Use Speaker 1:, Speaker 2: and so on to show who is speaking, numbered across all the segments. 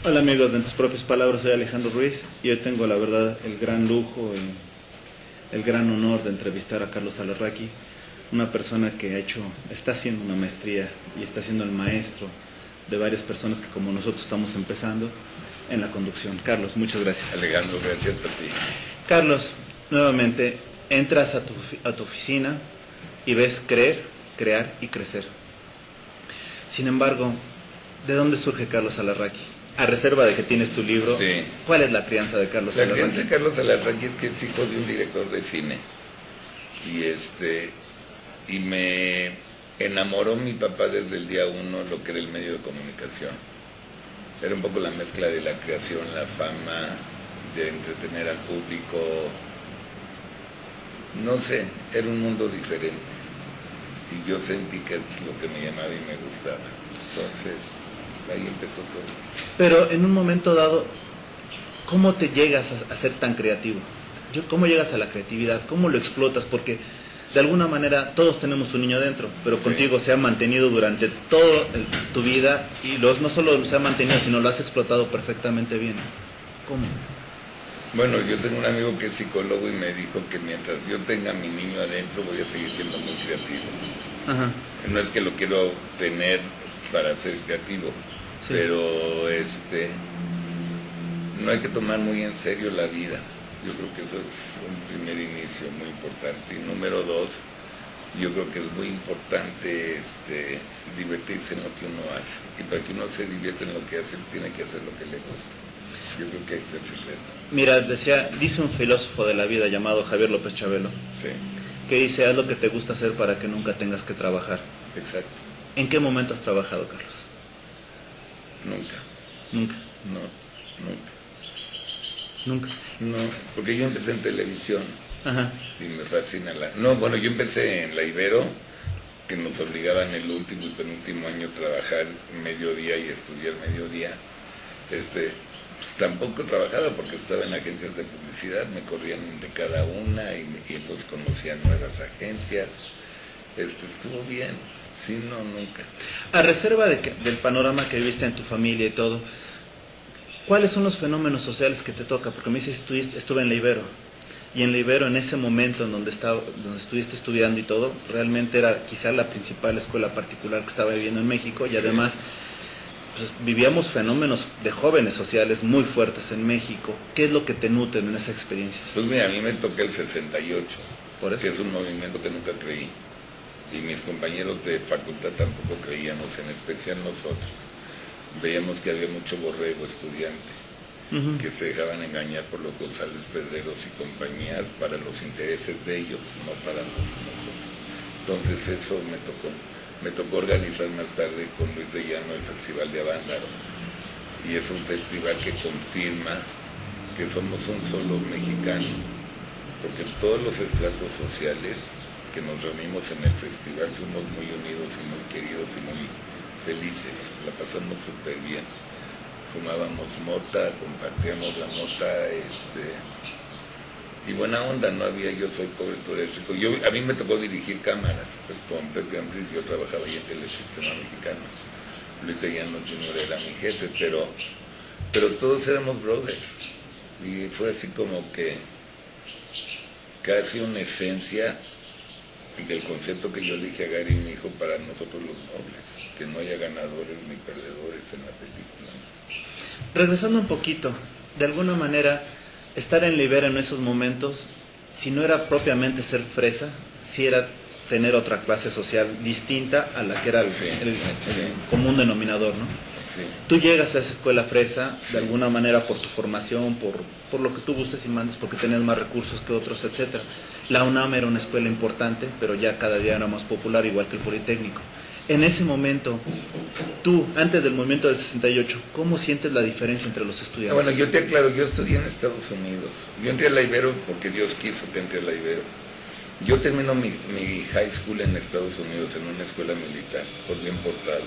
Speaker 1: Hola amigos, de En Tus Propias Palabras, soy Alejandro Ruiz y hoy tengo la verdad el gran lujo y el gran honor de entrevistar a Carlos Alarraqui, una persona que está haciendo una maestría y está siendo el maestro de varias personas que como nosotros estamos empezando en la conducción. Carlos, muchas gracias.
Speaker 2: Alejandro, gracias a ti.
Speaker 1: Carlos, nuevamente, entras a tu oficina y ves crear y crecer. Sin embargo, ¿de dónde surge Carlos Alarraqui? A reserva de que tienes tu libro,
Speaker 2: sí.
Speaker 1: ¿Cuál es la crianza de Carlos
Speaker 2: Alarraqui?
Speaker 1: Alarraqui?
Speaker 2: La crianza de Carlos Alarraqui es que es hijo de un director de cine. Y me enamoró mi papá desde el día uno lo que era el medio de comunicación. Era un poco la mezcla de la creación, la fama, de entretener al público. No sé, era un mundo diferente. Y yo sentí que es lo que me llamaba y me gustaba. Entonces, ahí empezó todo.
Speaker 1: Pero en un momento dado, ¿cómo te llegas a ser tan creativo? ¿Cómo llegas a la creatividad? ¿Cómo lo explotas? Porque de alguna manera todos tenemos un niño dentro, pero sí, contigo se ha mantenido durante toda tu vida y no solo se ha mantenido, sino lo has explotado perfectamente bien. ¿Cómo?
Speaker 2: Bueno, yo tengo un amigo que es psicólogo y me dijo que mientras yo tenga a mi niño adentro voy a seguir siendo muy creativo. Ajá. No es que lo quiero tener para ser creativo, sí, pero no hay que tomar muy en serio la vida. Yo creo que eso es un primer inicio muy importante. Y número dos, yo creo que es muy importante divertirse en lo que uno hace. Y para que uno se divierta en lo que hace, tiene que hacer lo que le gusta. Yo creo que ahí está el secreto.
Speaker 1: Mira, dice un filósofo de la vida llamado Javier López Chabelo, sí, que dice, haz lo que te gusta hacer para que nunca tengas que trabajar.
Speaker 2: Exacto.
Speaker 1: ¿En qué momento has trabajado, Carlos?
Speaker 2: Nunca.
Speaker 1: ¿Nunca?
Speaker 2: No, nunca.
Speaker 1: ¿Nunca?
Speaker 2: No, porque yo empecé en televisión. Ajá. Y me fascina yo empecé en la Ibero, que nos obligaban el último y penúltimo año a trabajar mediodía y estudiar mediodía. Pues tampoco trabajaba porque estaba en agencias de publicidad, me corrían de cada una y entonces conocía nuevas agencias. Estuvo bien, sí, no, nunca.
Speaker 1: A reserva del panorama que viste en tu familia y todo, ¿cuáles son los fenómenos sociales que te toca? Porque me dices, estuve en la Ibero, y en la Ibero, en ese momento en donde estuviste estudiando y todo, realmente era quizá la principal escuela particular que estaba viviendo en México, y sí, además pues, vivíamos fenómenos de jóvenes sociales muy fuertes en México. ¿Qué es lo que te nutren en esa experiencia?
Speaker 2: Pues mira, a mí me tocó el 68,
Speaker 1: ¿por eso?
Speaker 2: Que es un movimiento que nunca creí, y mis compañeros de facultad tampoco creíamos, en especial nosotros. Veíamos que había mucho borrego estudiante, que se dejaban engañar por los González Pedreros y compañías para los intereses de ellos, no para nosotros. Entonces eso me tocó organizar más tarde con Luis de Llano el Festival de Avándaro, y es un festival que confirma que somos un solo mexicano, porque todos los estratos sociales que nos reunimos en el festival fuimos muy unidos y muy queridos y muy felices, la pasamos súper bien, fumábamos mota, compartíamos la mota, y buena onda, no había yo soy pobre, tú eres rico. A mí me tocó dirigir cámaras, pues, con Pepe Ampris, yo trabajaba ahí en Telesistema Mexicano, Luis de Llano Jr. era mi jefe, pero todos éramos brothers, y fue así como que casi una esencia del concepto que yo le dije a Gary, mi hijo, para nosotros los nobles, que no haya ganadores ni perdedores en la película.
Speaker 1: Regresando un poquito, de alguna manera, estar en la Ibero en esos momentos, si no era propiamente ser fresa, si era tener otra clase social distinta a la que era el común denominador, ¿no? Sí. Tú llegas a esa escuela fresa, de alguna manera por tu formación, por lo que tú gustes y mandes, porque tenías más recursos que otros, etcétera. La UNAM era una escuela importante, pero ya cada día era más popular, igual que el Politécnico. En ese momento, tú, antes del movimiento del 68, ¿cómo sientes la diferencia entre los estudiantes?
Speaker 2: Bueno, yo te aclaro, yo estudié en Estados Unidos. Yo entré a la Ibero porque Dios quiso que entré a la Ibero. Yo termino mi high school en Estados Unidos, en una escuela militar, por bien portado.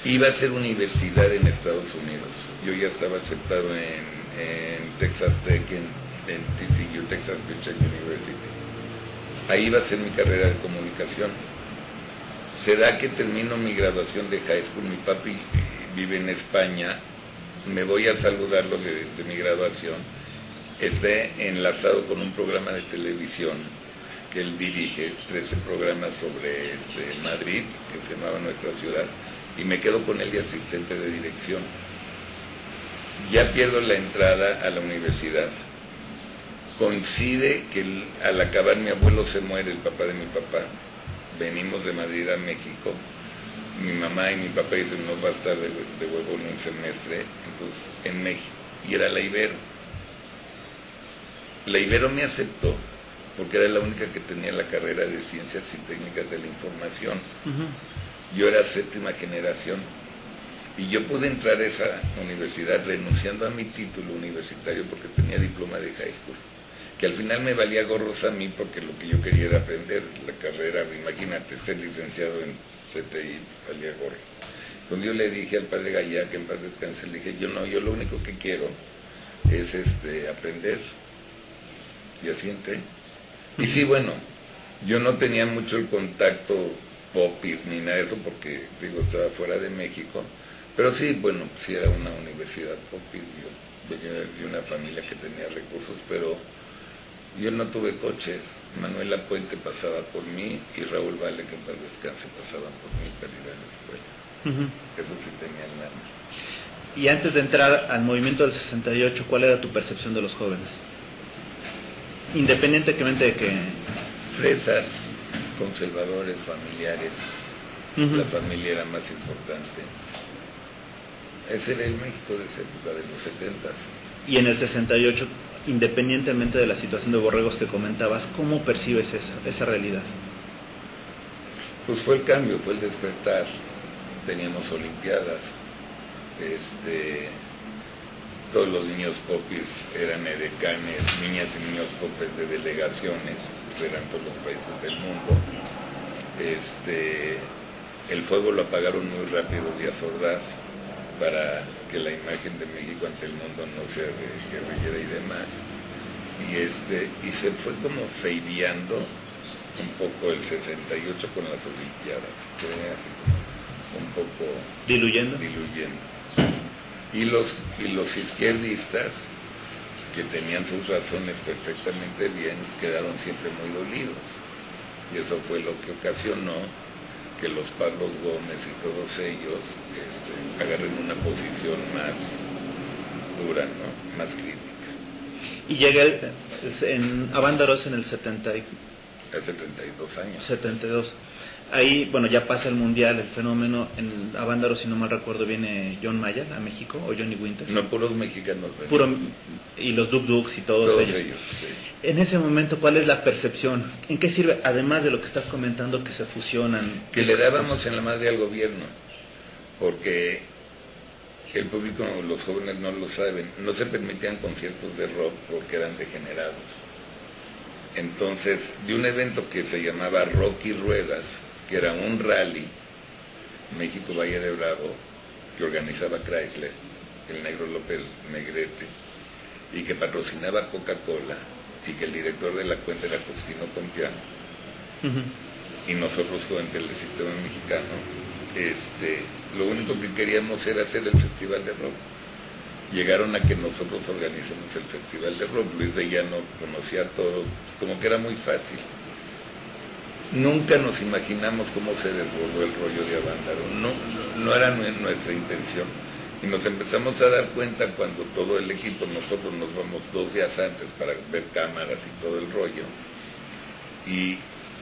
Speaker 2: Iba a ser universidad en Estados Unidos. Yo ya estaba aceptado en Texas Tech, en TCU, Texas Christian University. Ahí iba a ser mi carrera de comunicación. Se da que termino mi graduación de high school, mi papi vive en España me voy a saludarlo de mi graduación, esté enlazado con un programa de televisión que él dirige, 13 programas sobre Madrid, que se llamaba Nuestra Ciudad, y me quedo con él de asistente de dirección. Ya pierdo la entrada a la universidad. Coincide que al acabar mi abuelo se muere, el papá de mi papá. Venimos de Madrid a México. Mi mamá y mi papá dicen, no va a estar de huevo en un semestre, entonces en México. Y era la Ibero. La Ibero me aceptó porque era la única que tenía la carrera de Ciencias y Técnicas de la Información. Yo era 7ª generación. Y yo pude entrar a esa universidad renunciando a mi título universitario porque tenía diploma de high school. Que al final me valía gorros a mí porque lo que yo quería era aprender la carrera. Imagínate, ser licenciado en CTI valía gorro. Entonces yo le dije al padre Gallá, que en paz descanse, le dije, yo lo único que quiero es aprender. Y así entré. Y sí, bueno, yo no tenía mucho el contacto POPI ni nada de eso porque, digo, estaba fuera de México. Pero sí, bueno, sí era una universidad POPI. Yo venía de una familia que tenía recursos, pero yo no tuve coches. Manuela Puente pasaba por mí y Raúl Vale, que en paz descanse, pasaban por mí para ir a la escuela. Eso sí tenían nada.
Speaker 1: Y antes de entrar al movimiento del 68, ¿cuál era tu percepción de los jóvenes? Independientemente de que...
Speaker 2: Fresas, conservadores, familiares. La familia era más importante. Ese era el México de esa época, de los 70s.
Speaker 1: Y en el 68, independientemente de la situación de Borregos que comentabas, ¿cómo percibes esa realidad?
Speaker 2: Pues fue el cambio, fue el despertar. Teníamos olimpiadas. Todos los niños popis eran edecanes, niñas y niños popes de delegaciones, pues eran todos los países del mundo. El fuego lo apagaron muy rápido Díaz Ordaz para que la imagen de México ante el mundo no sea de guerrillera y demás. Y se fue como feideando un poco el 68 con las olimpiadas, que así como un poco
Speaker 1: diluyendo.
Speaker 2: Y los izquierdistas, que tenían sus razones perfectamente bien, quedaron siempre muy dolidos. Y eso fue lo que ocasionó que los Pablos Gómez y todos ellos agarren una posición más dura, ¿no? Más crítica.
Speaker 1: Y llega en Avándaros en el 70.
Speaker 2: Hace 32 años.
Speaker 1: 72. Ahí, bueno, ya pasa el Mundial, el fenómeno. En Avándaros, si no mal recuerdo, viene John Mayer a México, o Johnny Winter.
Speaker 2: No, puros mexicanos.
Speaker 1: Y los Duk Duks y todos ellos.
Speaker 2: Sí.
Speaker 1: En ese momento, ¿cuál es la percepción? ¿En qué sirve, además de lo que estás comentando, que se fusionan?
Speaker 2: Que le dábamos en la madre al gobierno, porque el público, los jóvenes no lo saben, no se permitían conciertos de rock porque eran degenerados. Entonces, de un evento que se llamaba Rock y Ruedas, que era un rally, México Valle de Bravo, que organizaba Chrysler, el negro López Negrete, y que patrocinaba Coca-Cola, y que el director de la cuenta era Justino Compiano, y nosotros durante el sistema mexicano, lo único que queríamos era hacer el festival de rock. Llegaron a que nosotros organizamos el festival de rock. Luis de Llano conocía todo, como que era muy fácil. Nunca nos imaginamos cómo se desbordó el rollo de Avándaro, no era nuestra intención. Y nos empezamos a dar cuenta cuando todo el equipo, nosotros nos vamos 2 días antes para ver cámaras y todo el rollo. Y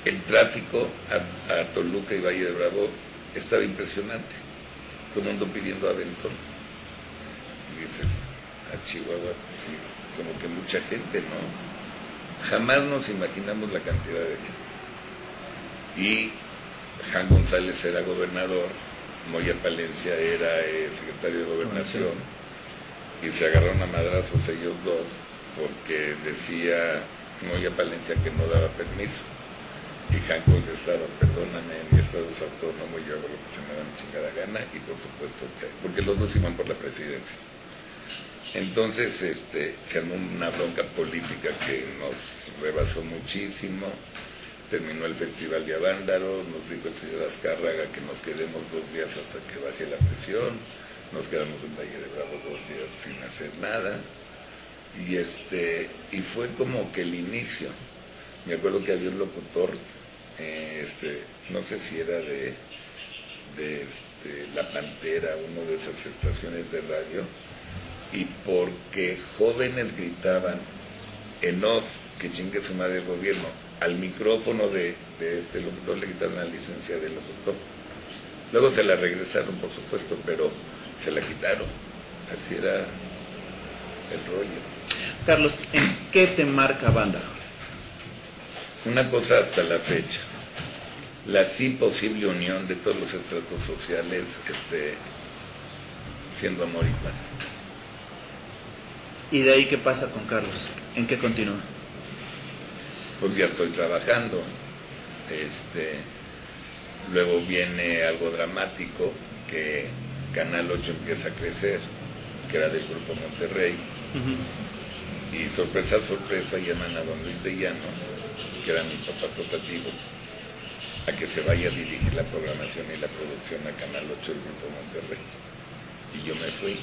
Speaker 2: el tráfico a Toluca y Valle de Bravo estaba impresionante. Todo el mundo pidiendo aventón. Y dices, a Chihuahua, sí, como que mucha gente, ¿no? Jamás nos imaginamos la cantidad de gente. Y Jan González era gobernador, Moya Palencia era secretario de Gobernación, y se agarraron a madrazos ellos dos, porque decía Moya Palencia que no daba permiso. Y Jan contestaba, perdóname, mi estado es autónomo, yo hago lo que se me da mi chingada gana, y por supuesto que, porque los dos iban por la presidencia. Entonces se armó una bronca política que nos rebasó muchísimo. Terminó el festival de Avándaro, nos dijo el señor Azcárraga que nos quedemos 2 días hasta que baje la presión, nos quedamos en Valle de Bravo 2 días sin hacer nada, y fue como que el inicio. Me acuerdo que había un locutor, no sé si era de La Pantera, una de esas estaciones de radio, y porque jóvenes gritaban en off que chingue su madre el gobierno, al micrófono de este locutor le quitaron la licencia del locutor. Luego se la regresaron, por supuesto, pero se la quitaron. Así era el rollo.
Speaker 1: Carlos, ¿en qué te marca Banda?
Speaker 2: Una cosa hasta la fecha, la sí posible unión de todos los estratos sociales, siendo amor y paz.
Speaker 1: ¿Y de ahí qué pasa con Carlos? ¿En qué continúa?
Speaker 2: Pues ya estoy trabajando. Luego viene algo dramático, que Canal 8 empieza a crecer, que era del Grupo Monterrey. Y sorpresa, sorpresa, llaman a don Luis de Llano, que era mi papá rotativo, a que se vaya a dirigir la programación y la producción a Canal 8 del Grupo Monterrey. Y yo me fui.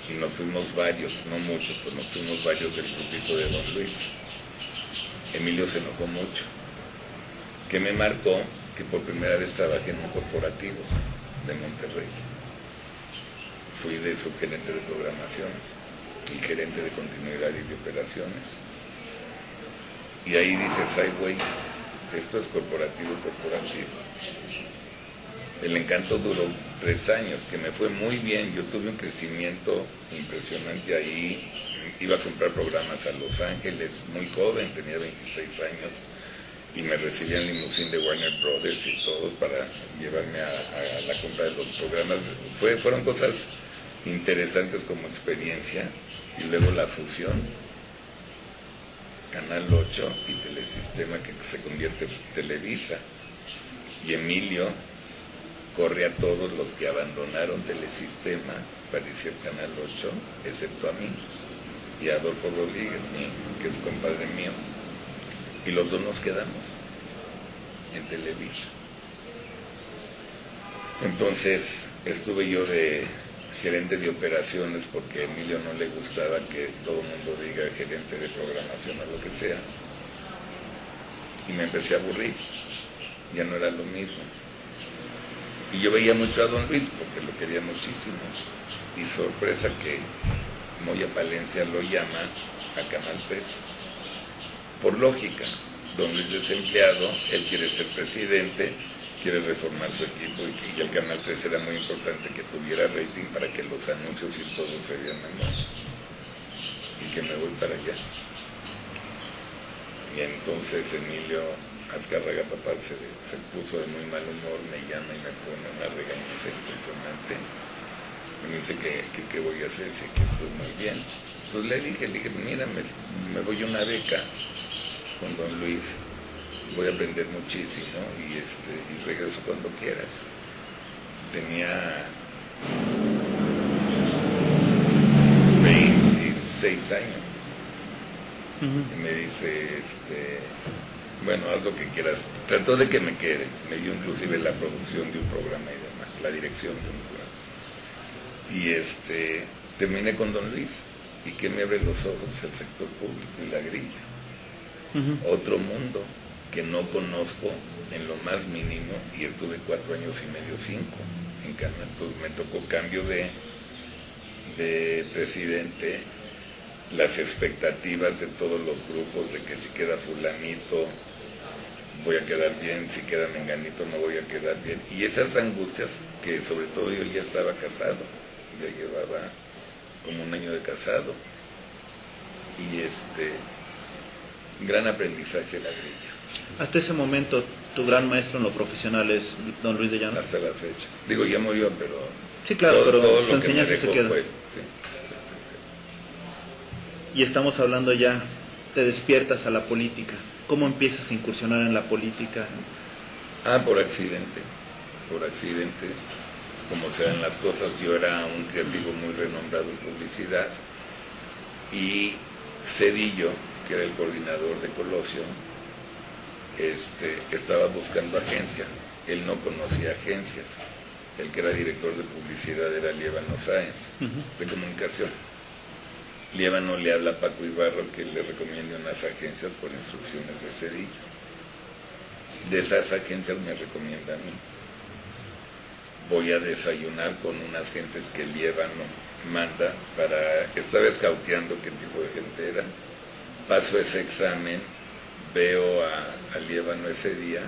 Speaker 2: Y nos fuimos varios, no muchos, pero nos fuimos varios del grupito de don Luis. Emilio se enojó mucho, que me marcó que por primera vez trabajé en un corporativo de Monterrey. Fui de subgerente de programación y gerente de continuidad y de operaciones. Y ahí dices, ay güey, esto es corporativo. El Encanto duró 3 años, que me fue muy bien. Yo tuve un crecimiento impresionante ahí. Iba a comprar programas a Los Ángeles, muy joven, tenía 26 años, y me recibían limusín de Warner Brothers y todos para llevarme a la compra de los programas. Fueron cosas interesantes como experiencia. Y luego la fusión, Canal 8 y Telesistema, que se convierte en Televisa. Y Emilio corre a todos los que abandonaron Telesistema para irse al Canal 8, excepto a mí y a Adolfo Rodríguez, que es compadre mío. Y los dos nos quedamos en Televisa. Entonces estuve yo de gerente de operaciones, porque a Emilio no le gustaba que todo el mundo diga gerente de programación o lo que sea. Y me empecé a aburrir, ya no era lo mismo. Y yo veía mucho a don Luis, porque lo quería muchísimo. Y sorpresa que Moya Palencia lo llama a Canal 3. Por lógica, don Luis desempleado, él quiere ser presidente, quiere reformar su equipo, y el Canal 3 era muy importante que tuviera rating para que los anuncios y todo se vieran mejor. Y que me voy para allá. Y entonces Emilio Azcárraga, papá, se puso de muy mal humor, me llama y me pone una regañiza impresionante. Me dice que qué voy a hacer, si que estoy muy bien. Entonces le dije, mira, me voy a una beca con don Luis, voy a aprender muchísimo y regreso cuando quieras. Tenía 26 años. Y me dice, bueno, haz lo que quieras. Trató de que me quede. Me dio inclusive la producción de un programa y demás, la dirección de un programa. Y terminé con don Luis. ¿Y qué me abre los ojos? El sector público y la grilla. Otro mundo que no conozco en lo más mínimo, y estuve 4 años y medio, 5 en Canal. Entonces me tocó cambio de presidente, las expectativas de todos los grupos de que si queda fulanito voy a quedar bien, si queda menganito no voy a quedar bien, y esas angustias, que sobre todo yo ya estaba casado, ya llevaba como 1 año de casado, y gran aprendizaje la grilla.
Speaker 1: Hasta ese momento, tu gran maestro en lo profesional es don Luis de Llano.
Speaker 2: Hasta la fecha. Digo, ya murió, pero...
Speaker 1: Sí, claro, pero
Speaker 2: todo
Speaker 1: tu enseñanza se queda.
Speaker 2: Sí.
Speaker 1: Y estamos hablando ya, te despiertas a la política. ¿Cómo empiezas a incursionar en la política?
Speaker 2: Por accidente. Por accidente. Como se dan las cosas, yo era un creativo muy renombrado en publicidad, y Cedillo, que era el coordinador de Colosio, estaba buscando agencia. Él no conocía agencias. el que era director de publicidad era Liévano Sáenz, de comunicación. Liévano le habla a Paco Ibarra que le recomiende unas agencias por instrucciones de Zedillo. De esas agencias me recomienda a mí. Voy a desayunar con unas gentes que Liévano manda para... Estaba escauteando qué tipo de gente era. Paso ese examen, veo a Liévano ese día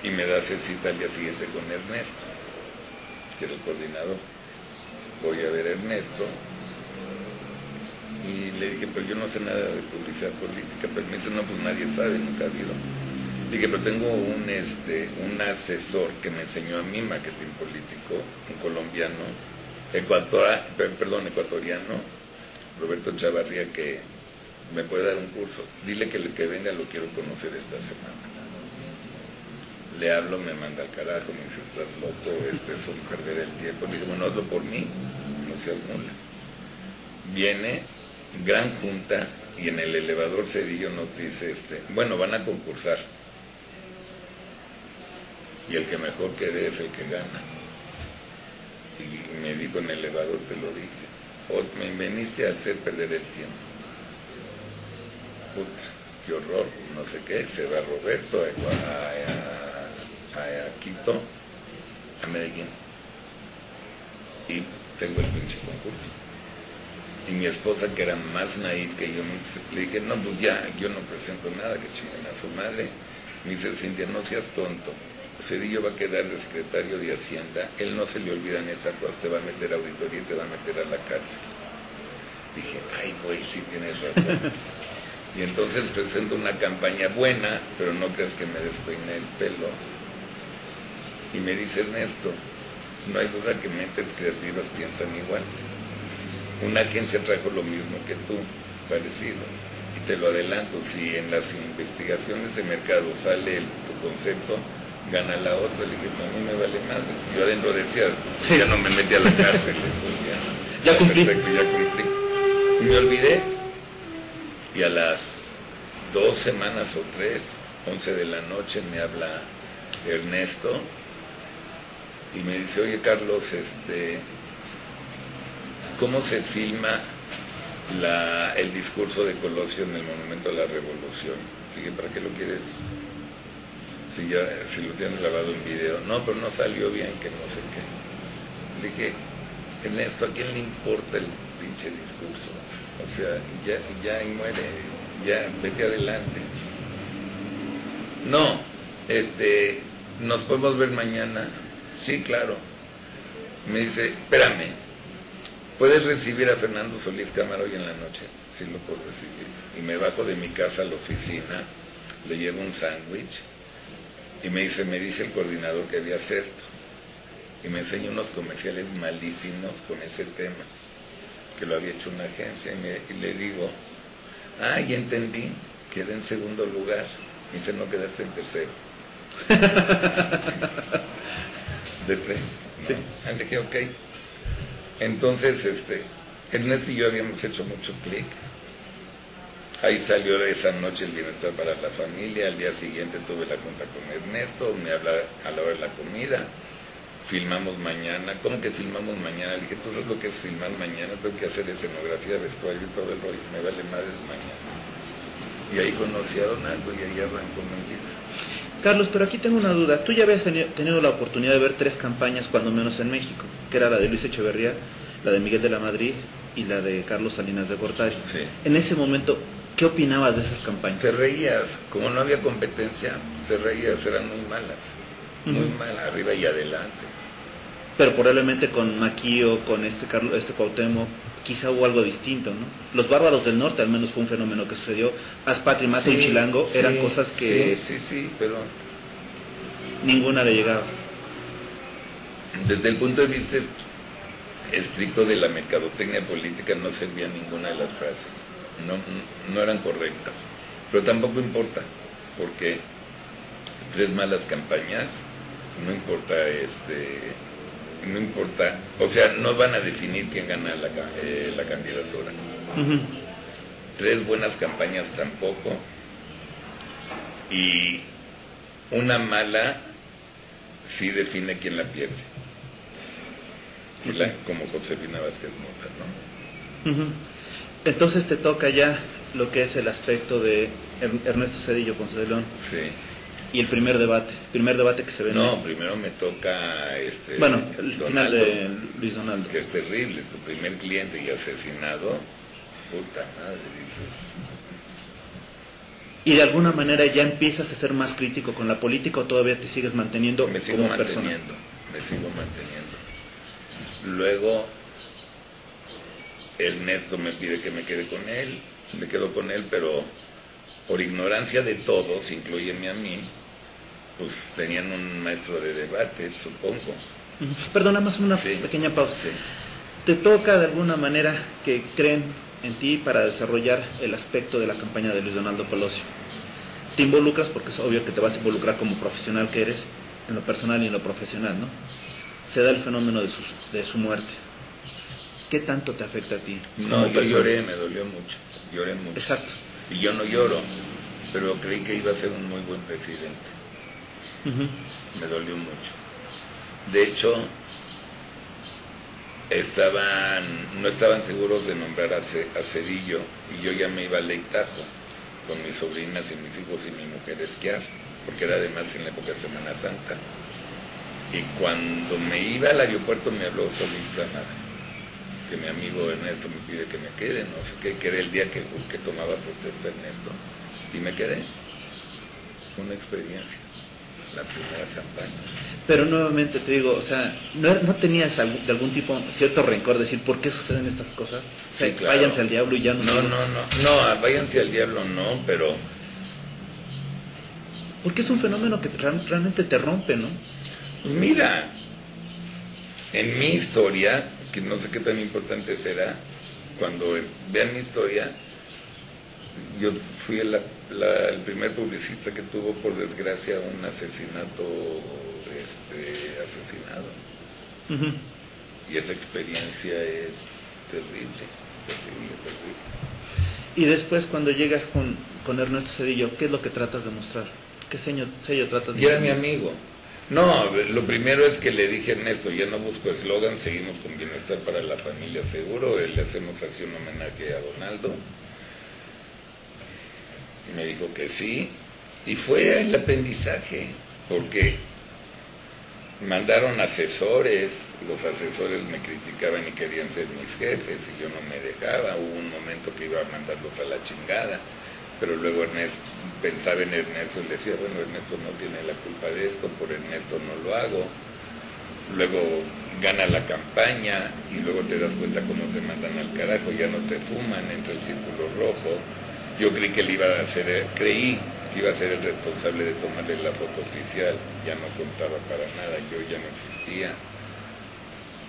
Speaker 2: y me da cita al día siguiente con Ernesto, que era el coordinador. Voy a ver a Ernesto y le dije, pero yo no sé nada de publicidad política. Pero me dice, no, pues nadie sabe, nunca ha habido. Dije, pero tengo un asesor que me enseñó a mí marketing político, un colombiano, ecuatoriano, Roberto Chavarría, que me puede dar un curso. Dile que el que venga lo quiero conocer esta semana. Le hablo, me manda al carajo, me dice, estás loco, es un perder el tiempo. Le dije, bueno, hazlo por mí, no seas mula. Viene, gran junta, y en el elevador Zedillo nos dice, bueno, van a concursar. Y el que mejor quede es el que gana. Y me dijo en el elevador, te lo dije, me viniste a hacer perder el tiempo. Puta, qué horror, no sé qué, se va Roberto a Quito, a Medellín, y tengo el pinche concurso. Y mi esposa, que era más naif que yo, le dije, no, pues ya, yo no presento nada, que chinguen a su madre. Me dice, Cintia, no seas tonto, Zedillo va a quedar de secretario de Hacienda, él no se le olvidan esas cosas, te va a meter a auditoría y te va a meter a la cárcel. Dije, ay, güey, sí tienes razón. Y entonces presento una campaña buena, pero no creas que me despeine el pelo. Y me dice Ernesto, no hay duda que mentes creativas piensan igual. Una agencia trajo lo mismo que tú, parecido. Y te lo adelanto, si en las investigaciones de mercado sale tu concepto, gana la otra. Le dije, a mí me vale madre. Yo adentro decía, ya no me metí a la cárcel.
Speaker 1: Ya cumplí.
Speaker 2: Perfecto, ya cumplí. Y me olvidé. Y a las 2 semanas o 3, 11 de la noche, me habla Ernesto y me dice, oye Carlos, ¿cómo se filma el discurso de Colosio en el Monumento a la Revolución? Le dije, ¿para qué lo quieres? Si lo tienes grabado en video. No, pero no salió bien, que no sé qué. Le dije, Ernesto, ¿a quién le importa el pinche discurso? O sea, ya y muere, ya, vete adelante. No, nos podemos ver mañana. Sí, claro. Me dice, espérame, ¿puedes recibir a Fernando Solís Cámara hoy en la noche? Sí, lo puedo recibir. Y me bajo de mi casa a la oficina, le llevo un sándwich y me dice el coordinador que había esto. Y me enseña unos comerciales malísimos con ese tema, que lo había hecho una agencia, y le digo, ya entendí, quedé en segundo lugar. Me dice, no, quedaste en tercero. De 3, ¿no? Sí. Le dije, ok. Entonces, Ernesto y yo habíamos hecho mucho clic. Ahí salió esa noche el bienestar para la familia. Al día siguiente tuve la junta con Ernesto, me habla a la hora de la comida. Filmamos mañana. ¿Cómo que filmamos mañana? Le dije, ¿tú sabes lo que es filmar mañana? Tengo que hacer escenografía, vestuario y todo el rollo. Me vale madre mañana. Y ahí conocí a Don Aldo y ahí arrancó mi vida.
Speaker 1: Carlos, pero aquí tengo una duda. Tú ya habías tenido la oportunidad de ver 3 campañas, cuando menos en México, que era la de Luis Echeverría, la de Miguel de la Madrid y la de Carlos Salinas de Gortari.
Speaker 2: Sí.
Speaker 1: En ese momento, ¿qué opinabas de esas campañas?
Speaker 2: Te reías. Como no había competencia, te reías. Eran muy malas. Muy malas, arriba y adelante.
Speaker 1: Pero probablemente con Maquío, con Cuauhtémoc, quizá hubo algo distinto, ¿no? Los Bárbaros del Norte al menos fue un fenómeno que sucedió. Haz Patria, Mato y Chilango eran cosas que...
Speaker 2: Sí, pero...
Speaker 1: ninguna le llegaba.
Speaker 2: Desde el punto de vista estricto de la mercadotecnia política no servía ninguna de las frases. No eran correctas. Pero tampoco importa, porque 3 malas campañas, no importa no importa, o sea, no van a definir quién gana la candidatura. 3 buenas campañas tampoco, y una mala sí define quién la pierde. Sí, como Josefina Vázquez Mota, ¿no?
Speaker 1: Entonces te toca ya lo que es el aspecto de Ernesto Zedillo Ponce de León.
Speaker 2: Sí.
Speaker 1: Y el primer debate que se ve.
Speaker 2: No, primero me toca
Speaker 1: bueno, el final de Luis Donaldo.
Speaker 2: Que es terrible, tu primer cliente y asesinado, puta madre, dices.
Speaker 1: ¿Y de alguna manera ya empiezas a ser más crítico con la política o todavía te sigues manteniendo como persona?
Speaker 2: Me sigo manteniendo. Luego, Ernesto me pide que me quede con él, me quedo con él, pero por ignorancia de todos, incluyeme a mí, pues tenían un maestro de debate, supongo.
Speaker 1: Perdona, más una pequeña pausa.
Speaker 2: Sí.
Speaker 1: ¿Te toca de alguna manera que creen en ti para desarrollar el aspecto de la campaña de Luis Donaldo Colosio? Te involucras porque es obvio que te vas a involucrar como profesional que eres, en lo personal y en lo profesional, ¿no? Se da el fenómeno de su muerte. ¿Qué tanto te afecta a ti?
Speaker 2: No, yo lloré, me dolió mucho, lloré mucho.
Speaker 1: Exacto.
Speaker 2: Y yo no lloro, pero creí que iba a ser un muy buen presidente. Me dolió mucho. De hecho, no estaban seguros de nombrar a Zedillo y yo ya me iba a Lake Tahoe con mis sobrinas y mis hijos y mi mujer a esquiar, porque era además en la época de Semana Santa. Y cuando me iba al aeropuerto me habló Solís Cámara, que mi amigo Ernesto me pide que me quede, no sé qué, que era el día que tomaba protesta Ernesto, y me quedé. Fue una experiencia, la primera campaña.
Speaker 1: Pero nuevamente te digo, o sea, ¿no tenías de algún tipo cierto rencor, decir, ¿por qué suceden estas cosas? O sea,
Speaker 2: sí, claro.
Speaker 1: Váyanse al diablo y ya no.
Speaker 2: No, váyanse al diablo no, pero...
Speaker 1: Porque es un fenómeno que realmente te rompe, ¿no?
Speaker 2: Pues mira, en mi historia, que no sé qué tan importante será, cuando vean mi historia, yo fui el primer publicista que tuvo, por desgracia, un asesinato asesinado. Y esa experiencia es terrible.
Speaker 1: Y después, cuando llegas con Ernesto Zedillo, ¿qué es lo que tratas de mostrar? ¿Qué sello tratas de mostrar?
Speaker 2: Y era mi amigo. No, lo primero es que le dije a Ernesto, ya no busco eslogan, seguimos con Bienestar para la Familia Seguro, le hacemos así un homenaje a Donaldo. Me dijo que sí, y fue el aprendizaje, porque mandaron asesores, los asesores me criticaban y querían ser mis jefes, y yo no me dejaba, hubo un momento que iba a mandarlos a la chingada, pero luego Ernesto, pensaba en Ernesto y le decía, bueno, Ernesto no tiene la culpa de esto, por Ernesto no lo hago. Luego gana la campaña y luego te das cuenta cómo te mandan al carajo, ya no te fuman, entra el círculo rojo. Yo creí que creí que iba a ser el responsable de tomarle la foto oficial, ya no contaba para nada, yo ya no existía.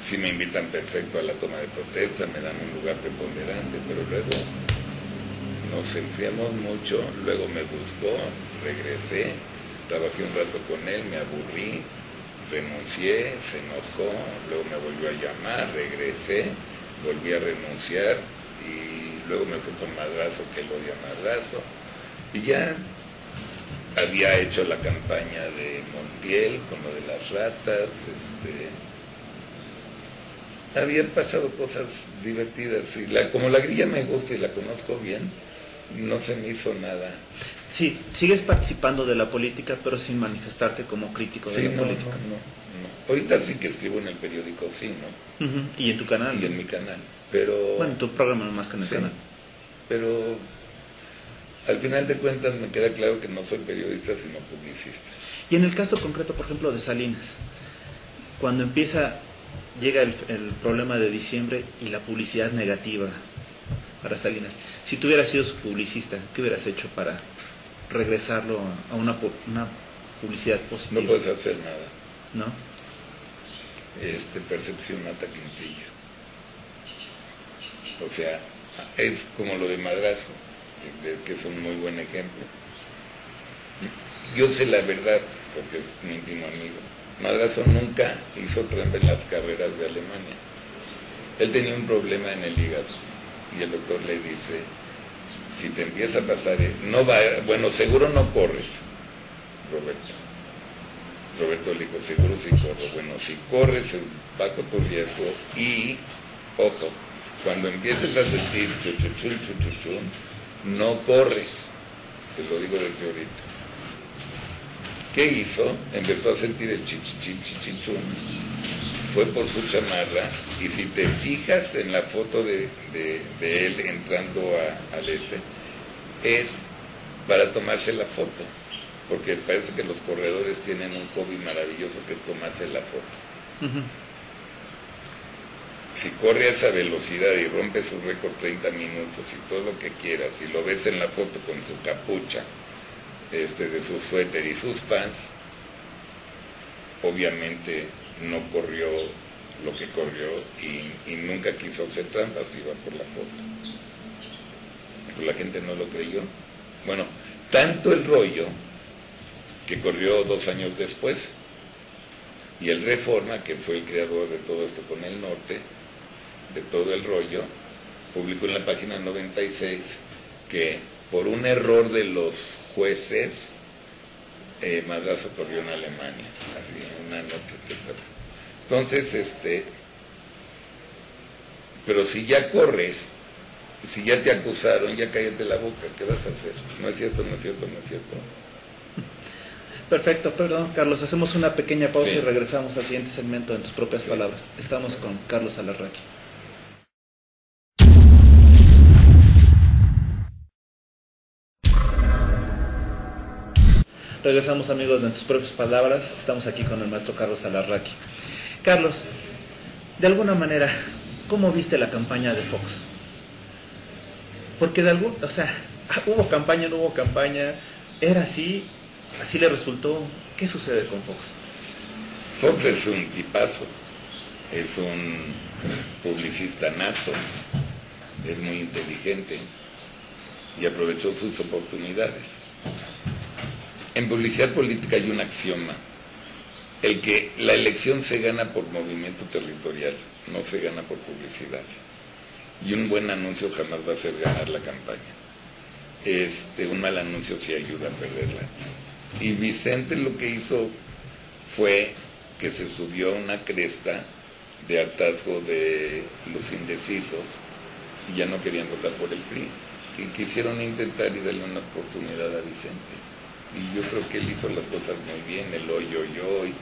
Speaker 2: Sí me invitan perfecto a la toma de protesta, me dan un lugar preponderante, pero luego nos enfriamos mucho, luego me buscó, regresé, trabajé un rato con él, me aburrí, renuncié, se enojó, luego me volvió a llamar, regresé, volví a renunciar y luego me fui con Madrazo, que lo odia Madrazo, y ya había hecho la campaña de Montiel con lo de las ratas, habían pasado cosas divertidas y como la grilla me gusta y la conozco bien, no se me hizo nada.
Speaker 1: Sí, sigues participando de la política, pero sin manifestarte como crítico de la política.
Speaker 2: No. Ahorita sí que escribo en el periódico, sí, ¿no?
Speaker 1: Y en tu canal.
Speaker 2: Y en mi canal, pero...
Speaker 1: Bueno, tu programa no más que en el canal.
Speaker 2: Pero al final de cuentas me queda claro que no soy periodista, sino publicista.
Speaker 1: Y en el caso concreto, por ejemplo, de Salinas, cuando llega el problema de diciembre y la publicidad negativa para Salinas. Si tú hubieras sido su publicista, ¿qué hubieras hecho para regresarlo a una publicidad positiva?
Speaker 2: No puedes hacer nada.
Speaker 1: ¿No?
Speaker 2: Percepción mata quintilla. O sea, es como lo de Madrazo, que es un muy buen ejemplo. Yo sé la verdad, porque es mi íntimo amigo. Madrazo nunca hizo trampa en las carreras de Alemania. Él tenía un problema en el hígado y el doctor le dice, si te empieza a pasar, seguro no corres, Roberto Roberto le dijo, seguro si corro. Bueno, si corres bajo tu riesgo y, ojo, cuando empieces a sentir chuchuchun, chuchuchun, no corres. Te lo digo desde ahorita. ¿Qué hizo? Empezó a sentir el chichichun, fue por su chamarra, y si te fijas en la foto de él entrando al es para tomarse la foto, porque parece que los corredores tienen un hobby maravilloso que es tomarse la foto. Si corre a esa velocidad y rompe su récord 30 minutos y todo lo que quieras, y lo ves en la foto con su capucha, de su suéter y sus pants, obviamente no corrió lo que corrió y nunca quiso hacer trampas, iba por la foto. Pero la gente no lo creyó. Bueno, tanto el rollo que corrió 2 años después, y el Reforma, que fue el creador de todo esto con el norte, de todo el rollo, publicó en la página 96 que por un error de los jueces, Madrazo corrió en Alemania, así, una nota espectacular. Entonces, pero si ya corres, si ya te acusaron, ya cállate la boca, ¿qué vas a hacer? No es cierto, no es cierto, no es cierto.
Speaker 1: Perfecto, perdón, Carlos, hacemos una pequeña pausa
Speaker 2: Sí.
Speaker 1: y regresamos al siguiente segmento en tus propias palabras. Estamos con Carlos Alarraqui. Regresamos, amigos, de tus propias palabras. Estamos aquí con el maestro Carlos Alarraqui. Carlos, de alguna manera, ¿cómo viste la campaña de Fox? Porque hubo campaña, no hubo campaña, era así le resultó. ¿Qué sucede con Fox?
Speaker 2: Fox es un tipazo, es un publicista nato, es muy inteligente y aprovechó sus oportunidades. En publicidad política hay un axioma, el que la elección se gana por movimiento territorial, no se gana por publicidad. Y un buen anuncio jamás va a hacer ganar la campaña. Un mal anuncio sí ayuda a perderla. Y Vicente lo que hizo fue que se subió a una cresta de hartazgo de los indecisos y ya no querían votar por el PRI. Y quisieron intentar y darle una oportunidad a Vicente. Y yo creo que él hizo las cosas muy bien, el hoy,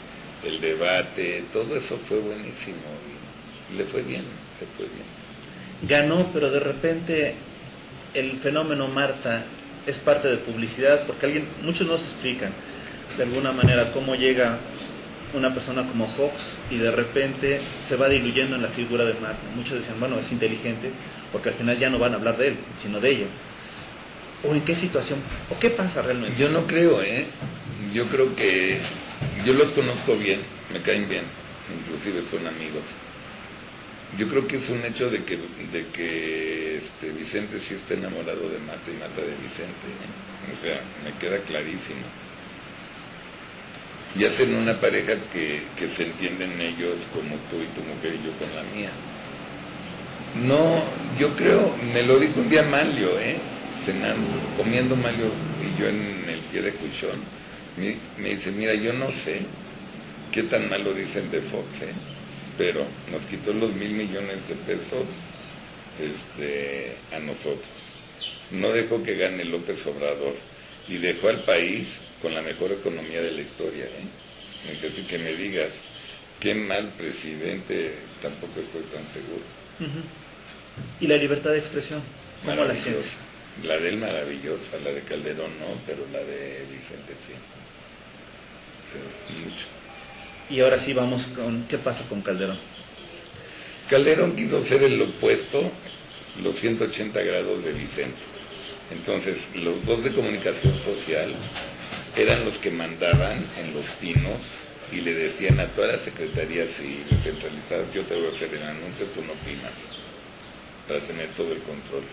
Speaker 2: el debate, todo eso fue buenísimo. Y le fue bien, le fue bien.
Speaker 1: Ganó, pero de repente el fenómeno Marta es parte de publicidad, porque muchos no se explican de alguna manera cómo llega una persona como Fox y de repente se va diluyendo en la figura de Marta. Muchos decían, bueno, es inteligente, porque al final ya no van a hablar de él, sino de ella. ¿O en qué situación? ¿O qué pasa realmente?
Speaker 2: Yo no creo, yo creo que yo los conozco bien, me caen bien, inclusive son amigos. Yo creo que es un hecho de que Vicente sí está enamorado de Marta y Marta de Vicente, o sea, me queda clarísimo. Y hacen una pareja que se entienden ellos como tú y tu mujer y yo con la mía. No, yo creo, me lo dijo un día Manlio, cenando, comiendo Manlio y yo en el pie de cuchón, me dice, mira, yo no sé qué tan malo dicen de Fox, pero nos quitó los 1,000 millones de pesos a nosotros. No dejó que gane López Obrador y dejó al país con la mejor economía de la historia. Así que me digas, qué mal presidente, tampoco estoy tan seguro.
Speaker 1: ¿Y la libertad de expresión? ¿Cómo la sientes?
Speaker 2: La de él maravillosa, la de Calderón no, pero la de Vicente sí. Sí, mucho.
Speaker 1: Y ahora sí vamos con, ¿qué pasa con Calderón?
Speaker 2: Calderón quiso ser el opuesto, los 180 grados de Vicente. Entonces, los dos de comunicación social eran los que mandaban en Los Pinos y le decían a todas las secretarías y descentralizadas, yo te voy a hacer el anuncio, tú no opinas, para tener todo el control.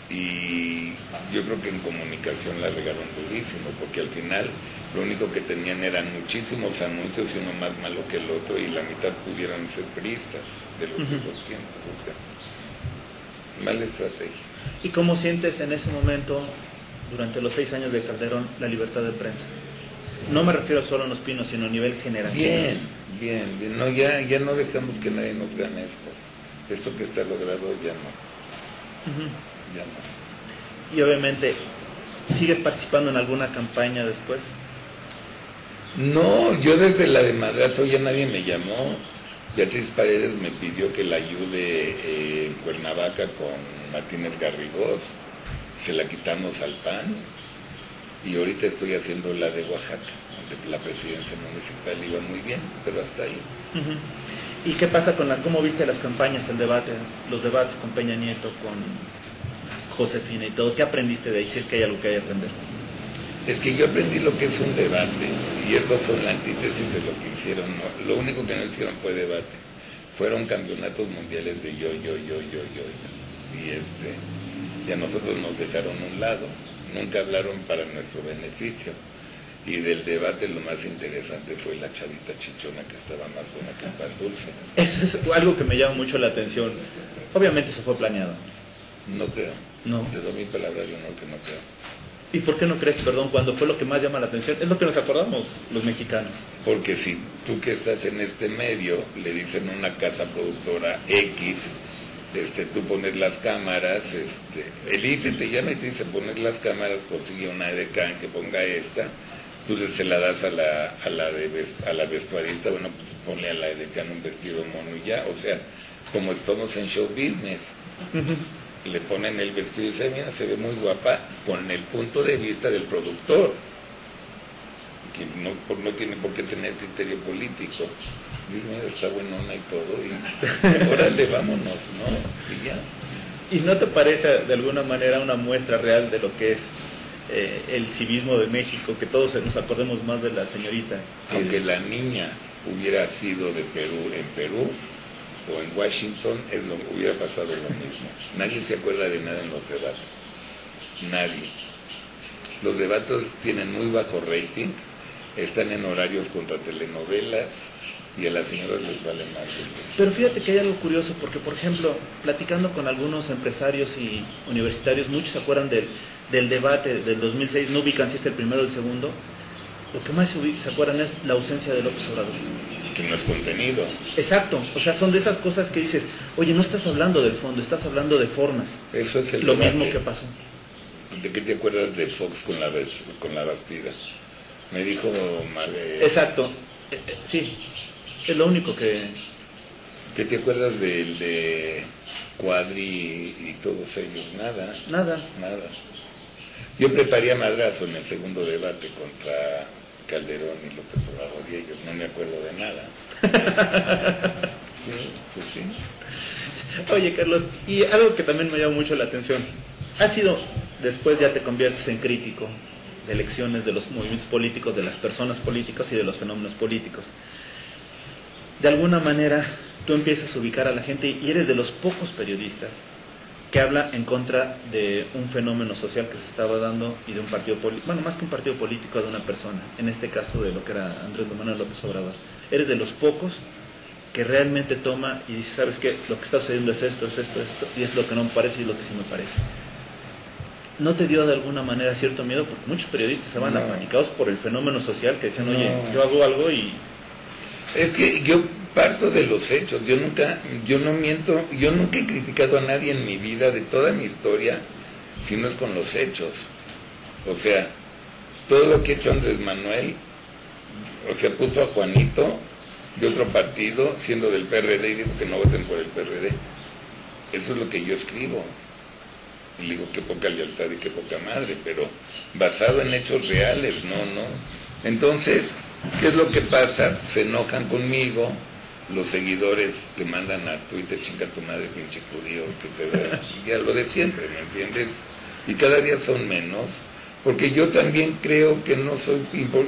Speaker 2: Y yo creo que en comunicación la regaron durísimo, porque al final lo único que tenían eran muchísimos anuncios y uno más malo que el otro, y la mitad pudieran ser priistas de los viejos tiempos. O sea, mala estrategia.
Speaker 1: ¿Y cómo sientes en ese momento, durante los 6 años de Calderón, la libertad de prensa? No me refiero solo a Los Pinos, sino a nivel general.
Speaker 2: Bien, bien, bien. No, ya no dejamos que nadie nos gane esto. Esto que está logrado ya no. Ya no.
Speaker 1: Y obviamente, ¿sigues participando en alguna campaña después?
Speaker 2: No, yo desde la de Madrazo ya nadie me llamó. Beatriz Paredes me pidió que la ayude en Cuernavaca con Martínez Garrigós. Se la quitamos al PAN. Y ahorita estoy haciendo la de Oaxaca, donde la presidencia municipal iba muy bien, pero hasta ahí.
Speaker 1: ¿Y qué pasa con cómo viste las campañas, el debate, los debates con Peña Nieto, con Josefina y todo? ¿Qué aprendiste de ahí, si es que hay algo que hay que aprender?
Speaker 2: Es que yo aprendí lo que es un debate, y estos son la antítesis de lo que hicieron. No, lo único que no hicieron fue debate. Fueron campeonatos mundiales de yo. Y a nosotros nos dejaron a un lado. Nunca hablaron para nuestro beneficio. Y del debate lo más interesante fue la chavita chichona, que estaba más buena que el pan dulce.
Speaker 1: Eso es algo que me llama mucho la atención. Obviamente eso fue planeado.
Speaker 2: No creo.
Speaker 1: No.
Speaker 2: Te doy mi palabra de honor que no creo.
Speaker 1: ¿Y por qué no crees, perdón, cuando fue lo que más llama la atención? Es lo que nos acordamos los mexicanos.
Speaker 2: Porque si tú que estás en este medio le dicen a una casa productora X, tú pones las cámaras, el IFE te llama y te dice poner las cámaras, consigue una edecán que ponga esta, tú se la das a la vestuarista, bueno, pues ponle a la edecán un vestido mono y ya, o sea, como estamos en show business. Le ponen el vestido y dicen, mira, se ve muy guapa, con el punto de vista del productor, que no tiene por qué tener criterio político. Dice, mira, está buenona y todo, y órale, vámonos, ¿no? Y ya.
Speaker 1: ¿Y no te parece de alguna manera una muestra real de lo que es el civismo de México, que todos nos acordemos más de la señorita?
Speaker 2: Aunque la niña hubiera sido de Perú, en Perú, o en Washington, hubiera pasado lo mismo. Nadie se acuerda de nada en los debates. Nadie. Los debates tienen muy bajo rating, están en horarios contra telenovelas, y a las señoras les vale más.
Speaker 1: Pero fíjate que hay algo curioso, porque por ejemplo, platicando con algunos empresarios y universitarios, muchos se acuerdan del debate del 2006, no ubican si es el primero o el segundo. Lo que más se acuerdan es la ausencia de López Obrador.
Speaker 2: Que no es contenido.
Speaker 1: Exacto, o sea, son de esas cosas que dices, oye, no estás hablando del fondo, estás hablando de formas.
Speaker 2: Eso es
Speaker 1: lo debate. Mismo que pasó.
Speaker 2: ¿De qué te acuerdas de Fox con la Bastida? Me dijo
Speaker 1: Exacto, sí, es lo único que...
Speaker 2: ¿Qué te acuerdas de Cuadri y todos ellos? Nada. Yo preparé a madrazo en el segundo debate contra Calderón y López Obrador y ellos, no me acuerdo de nada. Sí, pues sí.
Speaker 1: Oye, Carlos, y algo que también me llama mucho la atención, después ya te conviertes en crítico de elecciones, de los movimientos políticos, de las personas políticas y de los fenómenos políticos. De alguna manera, tú empiezas a ubicar a la gente y eres de los pocos periodistas que habla en contra de un fenómeno social que se estaba dando y de un partido político, bueno, más que un partido político, de una persona, en este caso de lo que era Andrés Manuel López Obrador. Eres de los pocos que realmente toma y dice, ¿sabes qué? Lo que está sucediendo es esto, y es lo que no me parece y es lo que sí me parece. ¿No te dio de alguna manera cierto miedo? Porque muchos periodistas estaban apanicados por el fenómeno social, que decían, oye, yo hago algo y...
Speaker 2: Es que yo parto de los hechos, yo no miento, yo nunca he criticado a nadie en mi vida, de toda mi historia, si no es con los hechos. O sea, todo lo que ha hecho Andrés Manuel, o sea, puso a Juanito de otro partido, siendo del PRD, y dijo que no voten por el PRD. Eso es lo que yo escribo. Y digo, qué poca lealtad y qué poca madre, pero basado en hechos reales, no. Entonces, ¿qué es lo que pasa? Se enojan conmigo, los seguidores te mandan a Twitter, chinga tu madre, pinche judío, ya lo de siempre, ¿me entiendes? Y cada día son menos, porque yo también creo que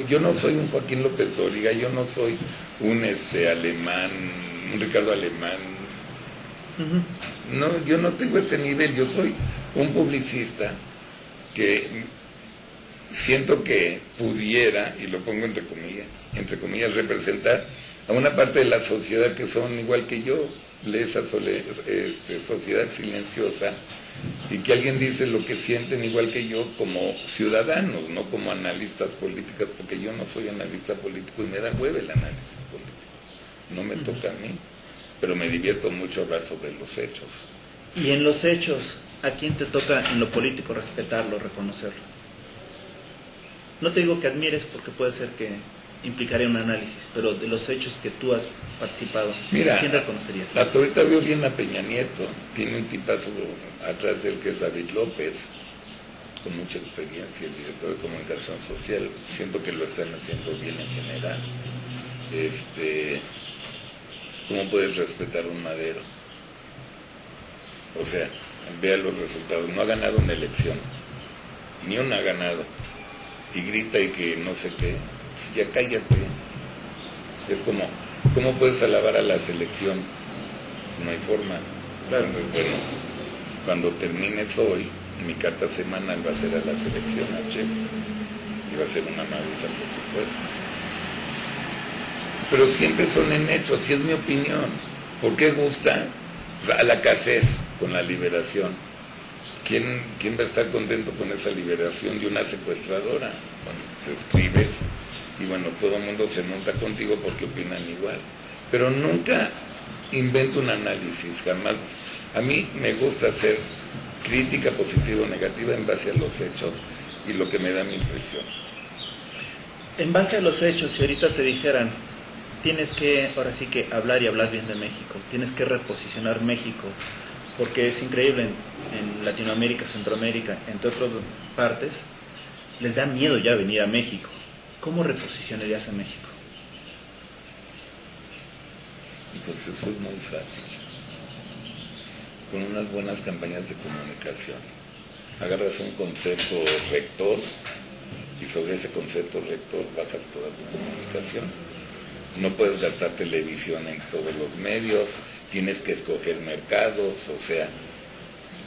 Speaker 2: yo no soy un Joaquín López Dóriga, yo no soy un alemán, un Ricardo Alemán. No, yo no tengo ese nivel, yo soy un publicista que siento que pudiera, y lo pongo entre comillas, representar a una parte de la sociedad que son igual que yo. esa sociedad silenciosa, y que alguien dice lo que sienten igual que yo como ciudadanos, no como analistas políticos, porque yo no soy analista político y me da hueva el análisis político, no me toca a mí, pero me divierto mucho hablar sobre los hechos.
Speaker 1: Y en los hechos, ¿a quién te toca en lo político respetarlo, reconocerlo? No te digo que admires, porque puede ser que implicaría un análisis, pero de los hechos que tú has participado,
Speaker 2: mira,
Speaker 1: ¿quién reconocerías?
Speaker 2: Hasta ahorita veo bien a Peña Nieto, tiene un tipazo atrás de él que es David López, con mucha experiencia, el director de comunicación social, siento que lo están haciendo bien en general. ¿Cómo puedes respetar un Madero? O sea, vea los resultados, no ha ganado una elección, ni una ha ganado, y grita y que no sé qué, pues ya cállate. Es como, ¿cómo puedes alabar a la selección? No hay forma.
Speaker 1: Claro.
Speaker 2: Entonces, bueno, cuando termines hoy, mi carta semanal va a ser a la selección a Checo, y va a ser una maguza, por supuesto. Pero siempre son en hechos, y es mi opinión. ¿Por qué gusta? Pues a la casez con la liberación. ¿Quién va a estar contento con esa liberación de una secuestradora? Bueno, te escribes y bueno, todo el mundo se monta contigo porque opinan igual. Pero nunca invento un análisis, jamás. A mí me gusta hacer crítica positiva o negativa en base a los hechos y lo que me da mi impresión.
Speaker 1: En base a los hechos, si ahorita te dijeran, tienes que, ahora sí que hablar y hablar bien de México, tienes que reposicionar México, porque es increíble, en Latinoamérica, Centroamérica, entre otras partes, les da miedo ya venir a México. ¿Cómo reposicionarías a México?
Speaker 2: Y pues eso es muy fácil. Con unas buenas campañas de comunicación. Agarras un concepto rector y sobre ese concepto rector bajas toda tu comunicación. No puedes gastar televisión en todos los medios, tienes que escoger mercados, o sea,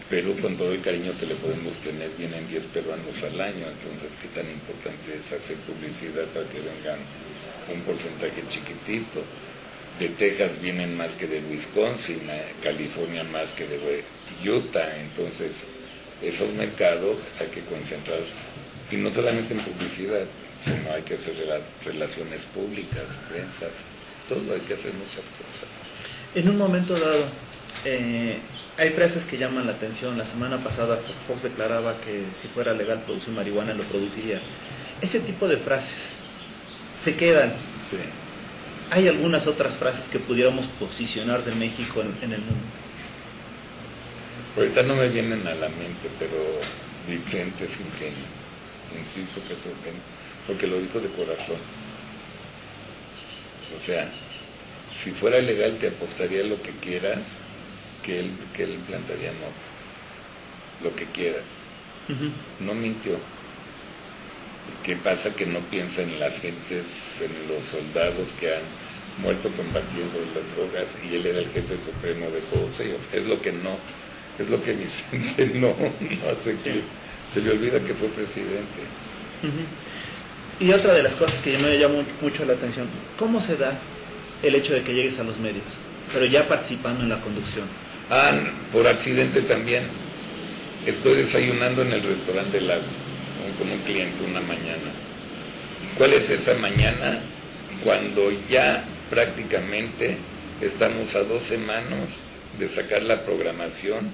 Speaker 2: Perú, con todo el cariño que le podemos tener, vienen 10 peruanos al año, entonces qué tan importante es hacer publicidad para que vengan un porcentaje chiquitito. De Texas vienen más que de Wisconsin, California más que de Utah, entonces esos mercados hay que concentrar, y no solamente en publicidad, sino hay que hacer relaciones públicas, prensas, todo, hay que hacer muchas cosas.
Speaker 1: En un momento dado, hay frases que llaman la atención. La semana pasada Fox declaraba que si fuera legal producir marihuana lo produciría. Ese tipo de frases se quedan.
Speaker 2: Sí.
Speaker 1: ¿Hay algunas otras frases que pudiéramos posicionar de México en el mundo?
Speaker 2: Ahorita no me vienen a la mente, pero Vicente es un genio. Insisto que es un genio, porque lo dijo de corazón. O sea, si fuera legal te apostaría lo que quieras, que él plantaría moto. Lo que quieras. No mintió. ¿Qué pasa? Que no piensa en las gentes, en los soldados que han muerto combatiendo las drogas, y él era el jefe supremo de todos ellos. Es lo que Vicente no hace, que se le olvida que fue presidente.
Speaker 1: Y otra de las cosas que me llamó mucho la atención, ¿cómo se da el hecho de que llegues a los medios, pero ya participando en la conducción?
Speaker 2: Por accidente también. Estoy desayunando en el restaurante del Lago con un cliente una mañana. ¿Cuál es esa mañana? Cuando ya prácticamente estamos a 2 semanas de sacar la programación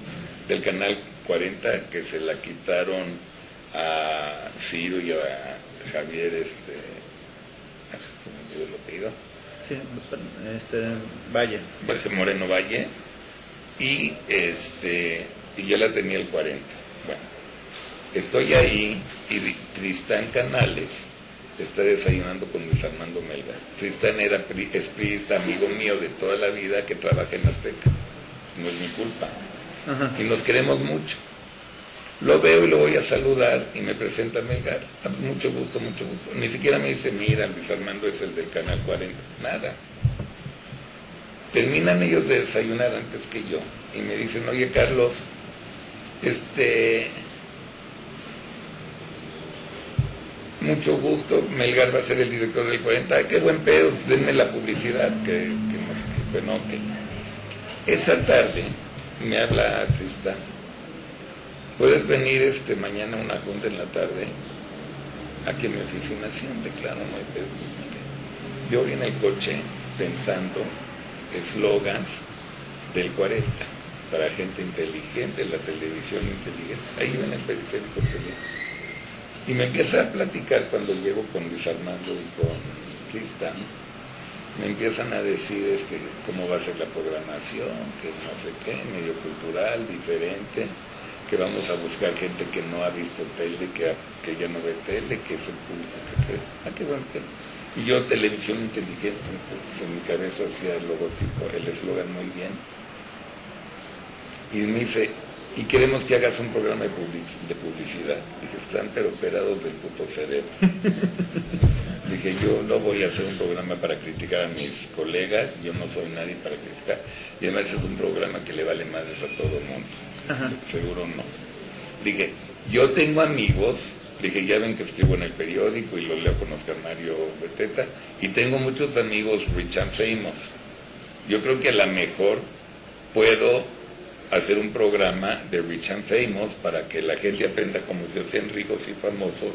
Speaker 2: del canal 40, que se la quitaron a Ciro y a Javier, se me olvidó el apellido.
Speaker 1: Sí, Valle.
Speaker 2: Moreno Valle, y ya la tenía el 40. Bueno, estoy ahí y Tristán Canales está desayunando con Luis Armando Melgar. Tristán es priista, amigo mío de toda la vida, que trabaja en Azteca. No es mi culpa.
Speaker 1: Ajá.
Speaker 2: Y nos queremos mucho. Lo veo y lo voy a saludar y me presenta Melgar. Pues mucho gusto, mucho gusto. Ni siquiera me dice, mira, Luis Armando es el del canal 40. Nada. Terminan ellos de desayunar antes que yo y me dicen, oye Carlos, mucho gusto, Melgar va a ser el director del 40. Qué buen pedo, denme la publicidad, que no sé qué, bueno, que Esa tarde me habla Tristán, ¿puedes venir mañana a una junta en la tarde? Aquí en mi oficina, siempre, claro, no hay pedo. Yo voy en el coche pensando eslogans del 40 para gente inteligente, la televisión inteligente, ahí en el periférico feliz. Y me empieza a platicar cuando llego con Luis Armando y con Tristán, me empiezan a decir cómo va a ser la programación, que no sé qué, medio cultural, diferente, que vamos a buscar gente que no ha visto tele, que ya no ve tele, que es el público que cree. Ah, qué bueno. Y yo, televisión inteligente, pues, en mi cabeza hacía el logotipo, el eslogan muy bien. Y me dice, y queremos que hagas un programa de publicidad. Dije, están pero operados del puto cerebro. Dije, yo no voy a hacer un programa para criticar a mis colegas, yo no soy nadie para criticar. Y además es un programa que le vale madres a todo el mundo. Ajá. Seguro no. Dije, yo tengo amigos, dije, ya ven que escribo en el periódico y lo leo con Oscar Mario Beteta, y tengo muchos amigos rich and famous. Yo creo que a lo mejor puedo hacer un programa de rich and famous para que la gente aprenda cómo se hacen ricos y famosos.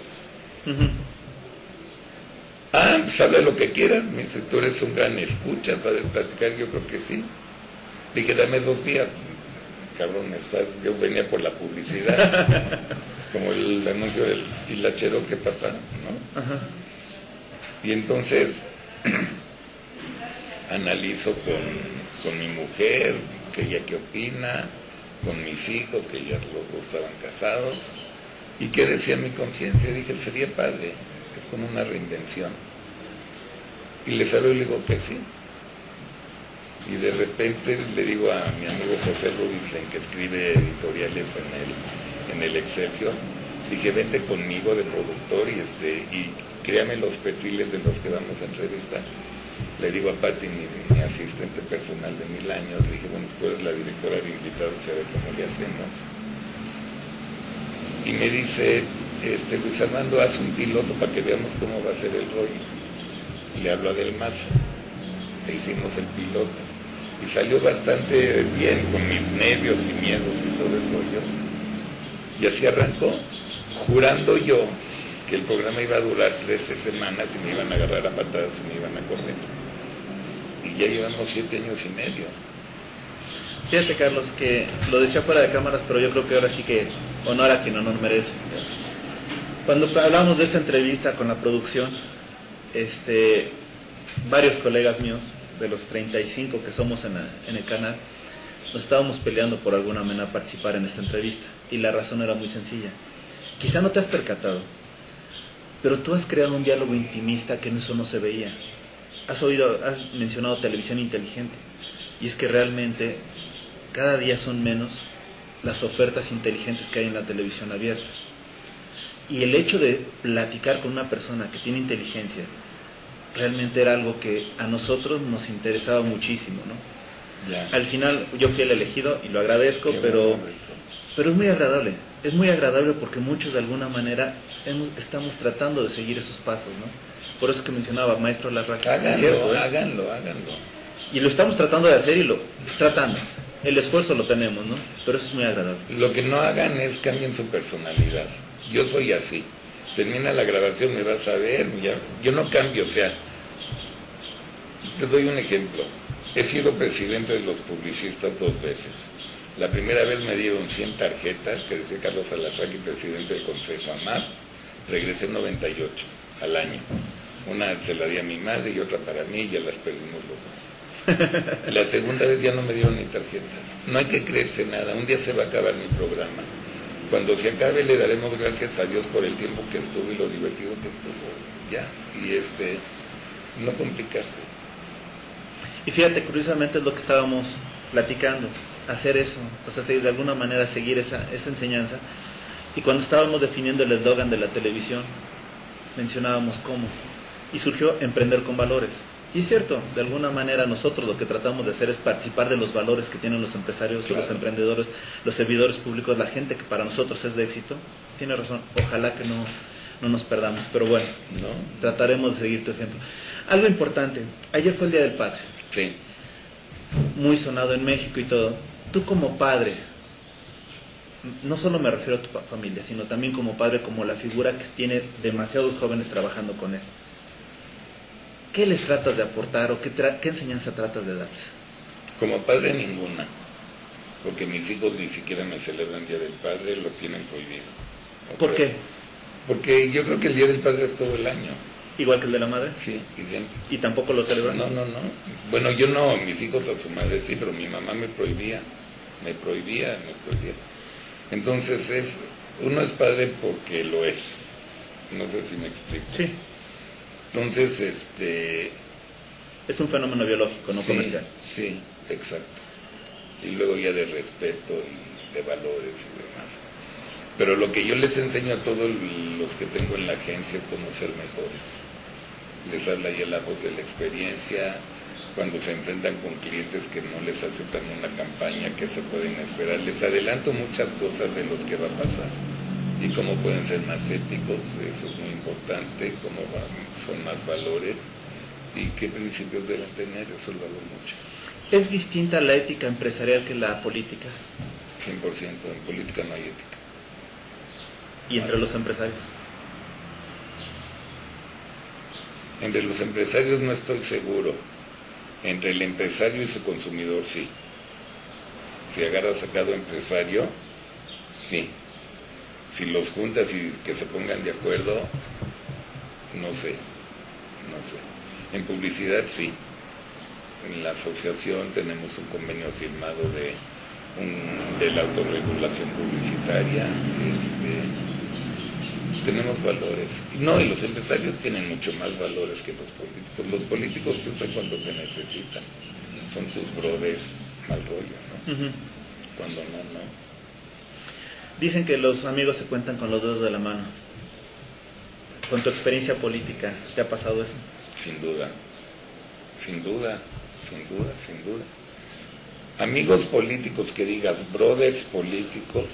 Speaker 2: Ah, pues habla lo que quieras, me dice, tú eres un gran escucha, ¿sabes platicar? Yo creo que sí. Dije, dame 2 días. Cabrón, yo venía por la publicidad, como el anuncio del hilachero que papá, ¿no? Ajá. Y entonces analizo con mi mujer, que ella qué opina, con mis hijos, que ya los dos estaban casados, y qué decía mi conciencia. Dije, sería padre, es como una reinvención. Y les hablo y le digo que sí. Y de repente le digo a mi amigo José Rubinstein, que escribe editoriales en el Excelsior, dije, vente conmigo de productor y créame los perfiles de los que vamos a entrevistar. Le digo a Pati, mi asistente personal de 1000 años, le dije, bueno, tú eres la directora de invitados, a ver cómo le hacemos. Y me dice, Luis Armando, haz un piloto para que veamos cómo va a ser el rollo. Y le hablo a Del Mazo. E hicimos el piloto. Y salió bastante bien, con mis nervios y miedos y todo el rollo. Y así arrancó, jurando yo que el programa iba a durar 13 semanas y me iban a agarrar a patadas y me iban a correr. Y ya llevamos 7 años y medio.
Speaker 1: Fíjate, Carlos, que lo decía fuera de cámaras, pero yo creo que ahora sí que honor a quien honor merece. Cuando hablamos de esta entrevista con la producción, varios colegas míos, de los 35 que somos en el canal, nos estábamos peleando por alguna manera participar en esta entrevista. Y la razón era muy sencilla. Quizá no te has percatado, pero tú has creado un diálogo intimista que en eso no se veía. Has mencionado televisión inteligente. Y es que realmente cada día son menos las ofertas inteligentes que hay en la televisión abierta. Y el hecho de platicar con una persona que tiene inteligencia realmente era algo que a nosotros nos interesaba muchísimo, ¿no? Ya. Al final yo fui el elegido y lo agradezco, pero es muy agradable. Es muy agradable porque muchos de alguna manera estamos tratando de seguir esos pasos, ¿no? Por eso que mencionaba Maestro Larraca.
Speaker 2: Háganlo,
Speaker 1: es cierto,
Speaker 2: háganlo.
Speaker 1: Y lo estamos tratando de hacer tratando. El esfuerzo lo tenemos, ¿no? Pero eso es muy agradable.
Speaker 2: Lo que no hagan es cambien su personalidad. Yo soy así. Termina la grabación, me vas a ver, yo no cambio, o sea, te doy un ejemplo. He sido presidente de los publicistas 2 veces. La primera vez me dieron 100 tarjetas, que decía Carlos Salazar, presidente del Consejo AMAP, regresé 98 al año. Una se la di a mi madre y otra para mí, y ya las perdimos los dos. La segunda vez ya no me dieron ni tarjetas. No hay que creerse nada, un día se va a acabar mi programa. Cuando se acabe le daremos gracias a Dios por el tiempo que estuvo y lo divertido que estuvo. Ya, y no complicarse.
Speaker 1: Y fíjate, curiosamente es lo que estábamos platicando, hacer eso, o sea, de alguna manera seguir esa enseñanza. Y cuando estábamos definiendo el eslogan de la televisión, mencionábamos cómo. Y surgió Emprender con Valores. Y es cierto, de alguna manera nosotros lo que tratamos de hacer es participar de los valores que tienen los empresarios, claro, los emprendedores, los servidores públicos, la gente que para nosotros es de éxito. Tiene razón, ojalá que no nos perdamos, pero bueno, ¿no? Trataremos de seguir tu ejemplo. Algo importante, ayer fue el Día del Padre.
Speaker 2: Sí.
Speaker 1: muy sonado en México y todo. Tú como padre, no solo me refiero a tu familia, sino también como padre, como la figura que tiene demasiados jóvenes trabajando con él. ¿Qué les tratas de aportar o qué enseñanza tratas de darles?
Speaker 2: Como padre ninguna, porque mis hijos ni siquiera me celebran Día del Padre, lo tienen prohibido.
Speaker 1: ¿Por qué?
Speaker 2: Porque yo creo que el Día del Padre es todo el año.
Speaker 1: ¿Igual que el de la madre?
Speaker 2: Sí, idéntico.
Speaker 1: ¿Y tampoco lo celebran?
Speaker 2: No. Bueno, yo no, mis hijos a su madre sí, pero mi mamá me prohibía. Entonces uno es padre porque lo es. No sé si me explico.
Speaker 1: Sí.
Speaker 2: Entonces,
Speaker 1: es un fenómeno biológico, no
Speaker 2: sí,
Speaker 1: comercial.
Speaker 2: Sí, exacto. Y luego ya de respeto y de valores y demás. Pero lo que yo les enseño a todos los que tengo en la agencia es cómo ser mejores. Les habla ya la voz de la experiencia, cuando se enfrentan con clientes que no les aceptan una campaña que se pueden esperar. Les adelanto muchas cosas de los que va a pasar y cómo pueden ser más éticos, eso es muy importante, cómo son más valores y qué principios deben tener, eso lo hago mucho.
Speaker 1: ¿Es distinta la ética empresarial que la política?
Speaker 2: 100%, en política no hay ética.
Speaker 1: ¿Y entre los empresarios?
Speaker 2: Entre los empresarios no estoy seguro. Entre el empresario y su consumidor, sí. Si agarras a cada empresario, sí. Si los juntas y que se pongan de acuerdo, no sé. En publicidad, sí. En la asociación tenemos un convenio firmado de la autorregulación publicitaria. Tenemos valores. No, y los empresarios tienen mucho más valores que los políticos. Los políticos siempre cuando te necesitan. Son tus brothers mal rollo, ¿no? Uh-huh. Cuando no.
Speaker 1: Dicen que los amigos se cuentan con los dedos de la mano. Con tu experiencia política, ¿te ha pasado eso?
Speaker 2: Sin duda. Amigos políticos que digas, brothers políticos,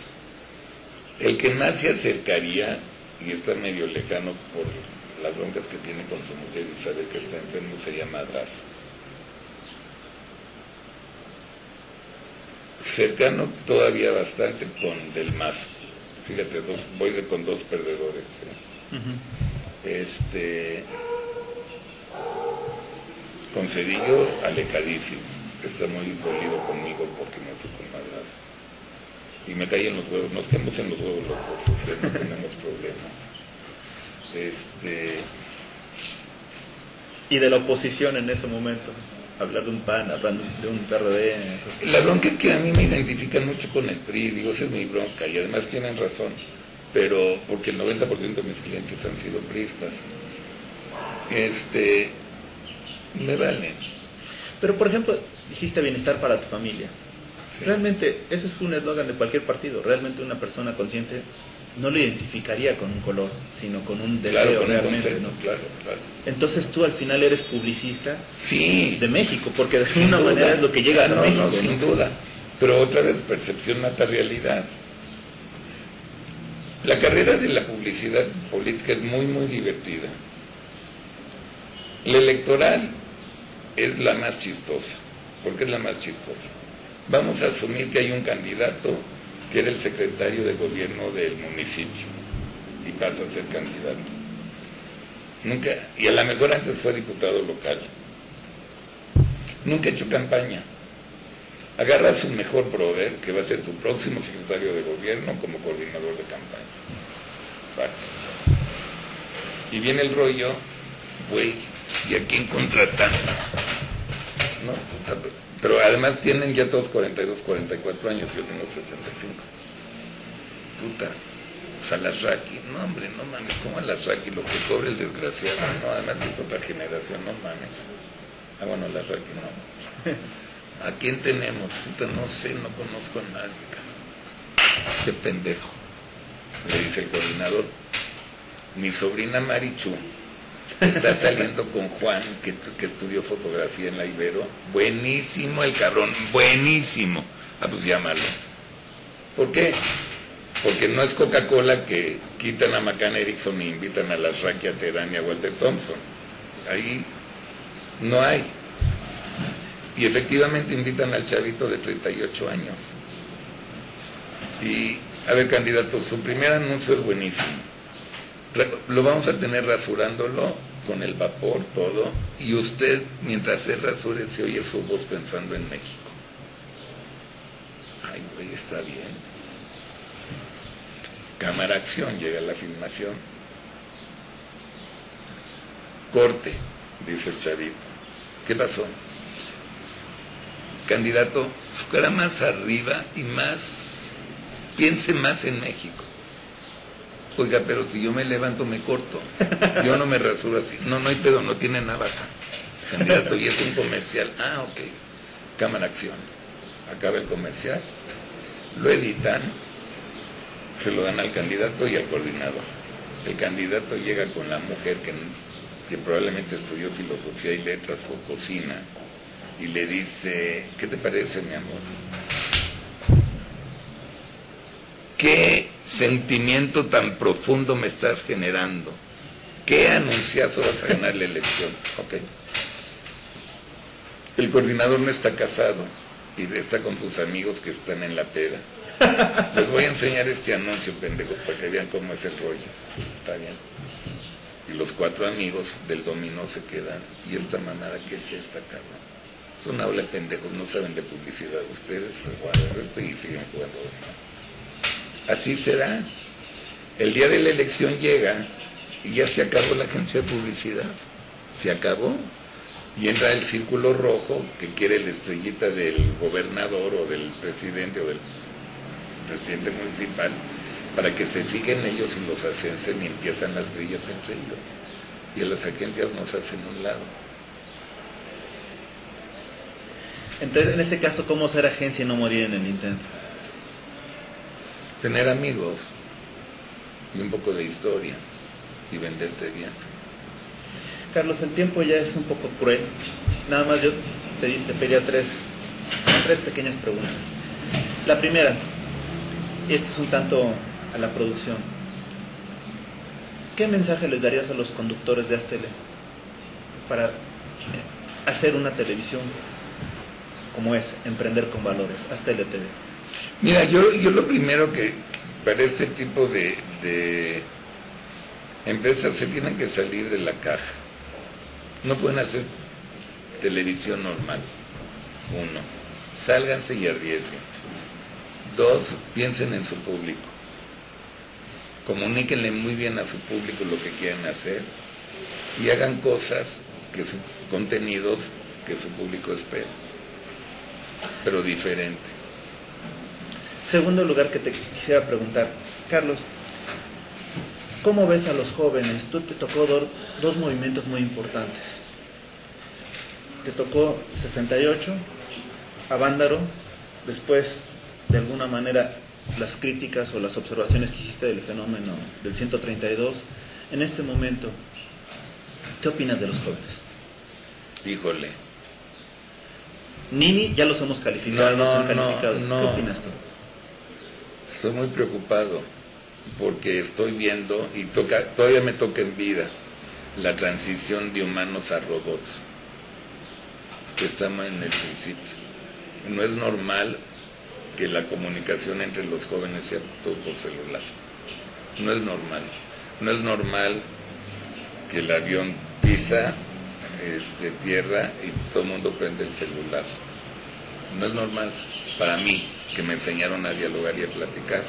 Speaker 2: el que más se acercaría, y está medio lejano por las broncas que tiene con su mujer y sabe que está enfermo, sería Madrazo. Cercano todavía bastante con Del Mazo. Fíjate, voy con dos perdedores. Uh-huh. Con Cedillo, alejadísimo. Está muy dolido conmigo porque me fui con Madrazo. Y me caí en los huevos, nos quedamos en los huevos locos, o sea, no tenemos problemas.
Speaker 1: ¿Y de la oposición en ese momento? Hablar de un PAN, hablando de un PRD.
Speaker 2: La bronca es que a mí me identifican mucho con el PRI, digo, esa es mi bronca, y además tienen razón, pero porque el 90% de mis clientes han sido priistas. Me valen.
Speaker 1: Pero, por ejemplo, dijiste bienestar para tu familia. Sí. Realmente, eso es un eslogan de cualquier partido. Realmente una persona consciente no lo identificaría con un color, sino con un deseo,
Speaker 2: claro, con
Speaker 1: realmente.
Speaker 2: Un concepto,
Speaker 1: ¿no?
Speaker 2: Claro.
Speaker 1: Entonces tú al final eres publicista
Speaker 2: sí,
Speaker 1: de México, porque de alguna manera es lo que llega a México.
Speaker 2: No, sin duda. Pero otra vez, percepción mata realidad. La carrera de la publicidad política es muy, muy divertida. La electoral es la más chistosa. ¿Por qué es la más chistosa? Vamos a asumir que hay un candidato que era el secretario de gobierno del municipio y pasa a ser candidato. Nunca, y a lo mejor antes fue diputado local. Nunca ha hecho campaña. Agarra a su mejor brother, que va a ser su próximo secretario de gobierno, como coordinador de campaña. Vale. Y viene el rollo, güey, ¿y a quién contratan? No, pero además tienen ya todos 42, 44 años, yo tengo 65. Puta, pues Alasraqui, no hombre, no mames, ¿cómo Alasraqui? Lo que cobre el desgraciado, no, además es otra generación, no mames. Bueno, Alasraqui no. ¿A quién tenemos? Puta, no sé, no conozco a nadie. Qué pendejo, le dice el coordinador. Mi sobrina Marichu está saliendo con Juan, que estudió fotografía en la Ibero. Buenísimo el cabrón, buenísimo. Ah, pues llámalo. ¿Por qué? Porque no es Coca-Cola que quitan a McCann Erickson e invitan a Alasraqui, a Terán y a Walter Thompson. Ahí no hay. Y efectivamente invitan al chavito de 38 años. Y, a ver, candidato, su primer anuncio es buenísimo. Lo vamos a tener rasurándolo con el vapor, todo, y usted, mientras se rasure, se oye su voz pensando en México. Ay, güey, está bien. Cámara acción, llega la filmación. Corte, dice el chavito. ¿Qué pasó? Candidato, su cara más arriba y más, piense más en México. Oiga, pero si yo me levanto me corto, yo no me rasuro así. No, no hay pedo, no tiene navaja. Candidato, y es un comercial. Ah, ok. Cámara acción. Acaba el comercial, lo editan, se lo dan al candidato y al coordinador. El candidato llega con la mujer que probablemente estudió filosofía y letras o cocina, y le dice, ¿qué te parece, mi amor? ¿Qué sentimiento tan profundo me estás generando? ¿Qué anunciazo vas a ganar la elección? Ok. El coordinador no está casado y está con sus amigos que están en la peda. Les voy a enseñar este anuncio, pendejos, para que vean cómo es el rollo. Está bien. Y los 4 amigos del dominó se quedan. ¿Y esta mamada qué es esta, cabrón? Es una ola de pendejos, no saben de publicidad. Ustedes juegan el resto y siguen jugando. Así será. El día de la elección llega y ya se acabó la agencia de publicidad. Se acabó. Y entra el círculo rojo que quiere la estrellita del gobernador o del presidente presidente municipal, para que se fijen ellos y los ascensen y empiezan las grillas entre ellos. Y a las agencias nos hacen un lado.
Speaker 1: Entonces, en este caso, ¿cómo ser agencia y no morir en el intento?
Speaker 2: Tener amigos y un poco de historia y venderte bien.
Speaker 1: Carlos, el tiempo ya es un poco cruel. Nada más yo te pedía tres pequeñas preguntas. La primera, y esto es un tanto a la producción. ¿Qué mensaje les darías a los conductores de Aztele para hacer una televisión como es, Emprender con Valores, Aztele TV?
Speaker 2: Mira, yo lo primero que para este tipo de empresas se tienen que salir de la caja. No pueden hacer televisión normal. 1, sálganse y arriesguen. 2, piensen en su público. Comuníquenle muy bien a su público lo que quieren hacer y hagan cosas, contenidos que su público espera, pero diferente.
Speaker 1: Segundo lugar que te quisiera preguntar, Carlos, ¿cómo ves a los jóvenes? Tú te tocó dos movimientos muy importantes. Te tocó 68, Avándaro, después, de alguna manera, las críticas o las observaciones que hiciste del fenómeno del 132. En este momento, ¿qué opinas de los jóvenes?
Speaker 2: Híjole.
Speaker 1: Nini, ya los hemos calificado,
Speaker 2: No.
Speaker 1: ¿Qué opinas tú?
Speaker 2: Estoy muy preocupado porque estoy viendo, y todavía me toca en vida, la transición de humanos a robots, que estamos en el principio. No es normal que la comunicación entre los jóvenes sea todo por celular. No es normal. No es normal que el avión pisa tierra y todo el mundo prende el celular. No es normal para mí, que me enseñaron a dialogar y a platicar,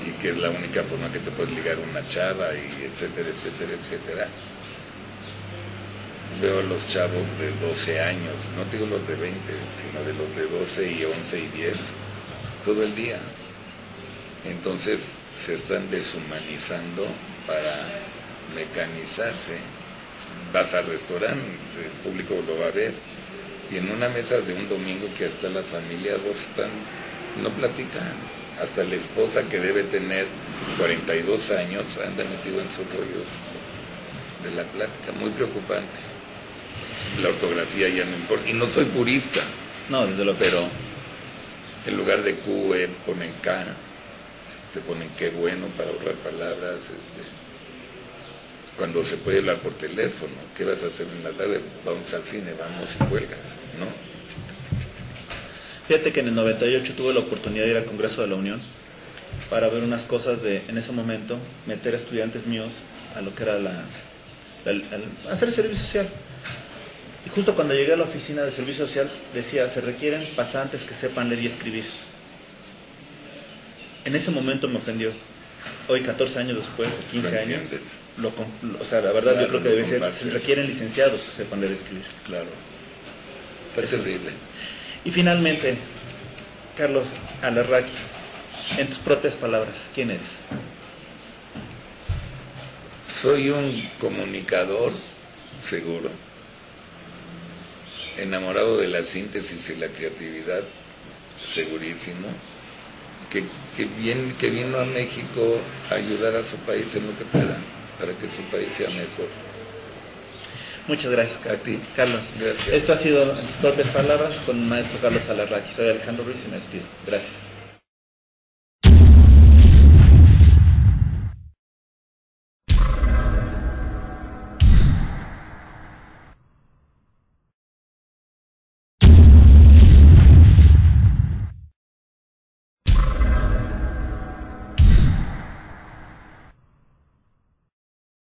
Speaker 2: y que es la única forma que te puedes ligar a una chava, y etcétera, etcétera, etcétera. Veo a los chavos de 12 años, no digo los de 20, sino de los de 12 y 11 y 10, todo el día. Entonces se están deshumanizando para mecanizarse. Vas al restaurante, el público lo va a ver, y en una mesa de un domingo que está la familia, no platican. Hasta la esposa, que debe tener 42 años, anda metido en su rollo de la plática. Muy preocupante. La ortografía ya no importa, y no soy purista.
Speaker 1: No, desde luego.
Speaker 2: Pero en lugar de Q, ponen K, te ponen qué bueno para ahorrar palabras. Cuando se puede hablar por teléfono, ¿qué vas a hacer en la tarde? Vamos al cine, vamos y cuelgas, ¿no?
Speaker 1: Fíjate que en el 98 tuve la oportunidad de ir al Congreso de la Unión para ver unas cosas de, en ese momento, meter a estudiantes míos a lo que era hacer servicio social. Y justo cuando llegué a la oficina de servicio social decía, se requieren pasantes que sepan leer y escribir. En ese momento me ofendió. Hoy, 14 años después, o 15 años, o sea, la verdad, claro, yo creo que debe ser, se requieren licenciados que sepan leer y escribir.
Speaker 2: Claro. Está terrible.
Speaker 1: Y finalmente, Carlos Alarraqui, en tus propias palabras, ¿quién eres?
Speaker 2: Soy un comunicador, seguro, enamorado de la síntesis y la creatividad, segurísimo, que vino a México a ayudar a su país en lo que pueda, para que su país sea mejor.
Speaker 1: Muchas gracias,
Speaker 2: A ti.
Speaker 1: Carlos.
Speaker 2: Gracias.
Speaker 1: Esto ha sido en tus propias palabras con el maestro Carlos Alarraqui. Soy Alejandro Ruiz y me despido. Gracias.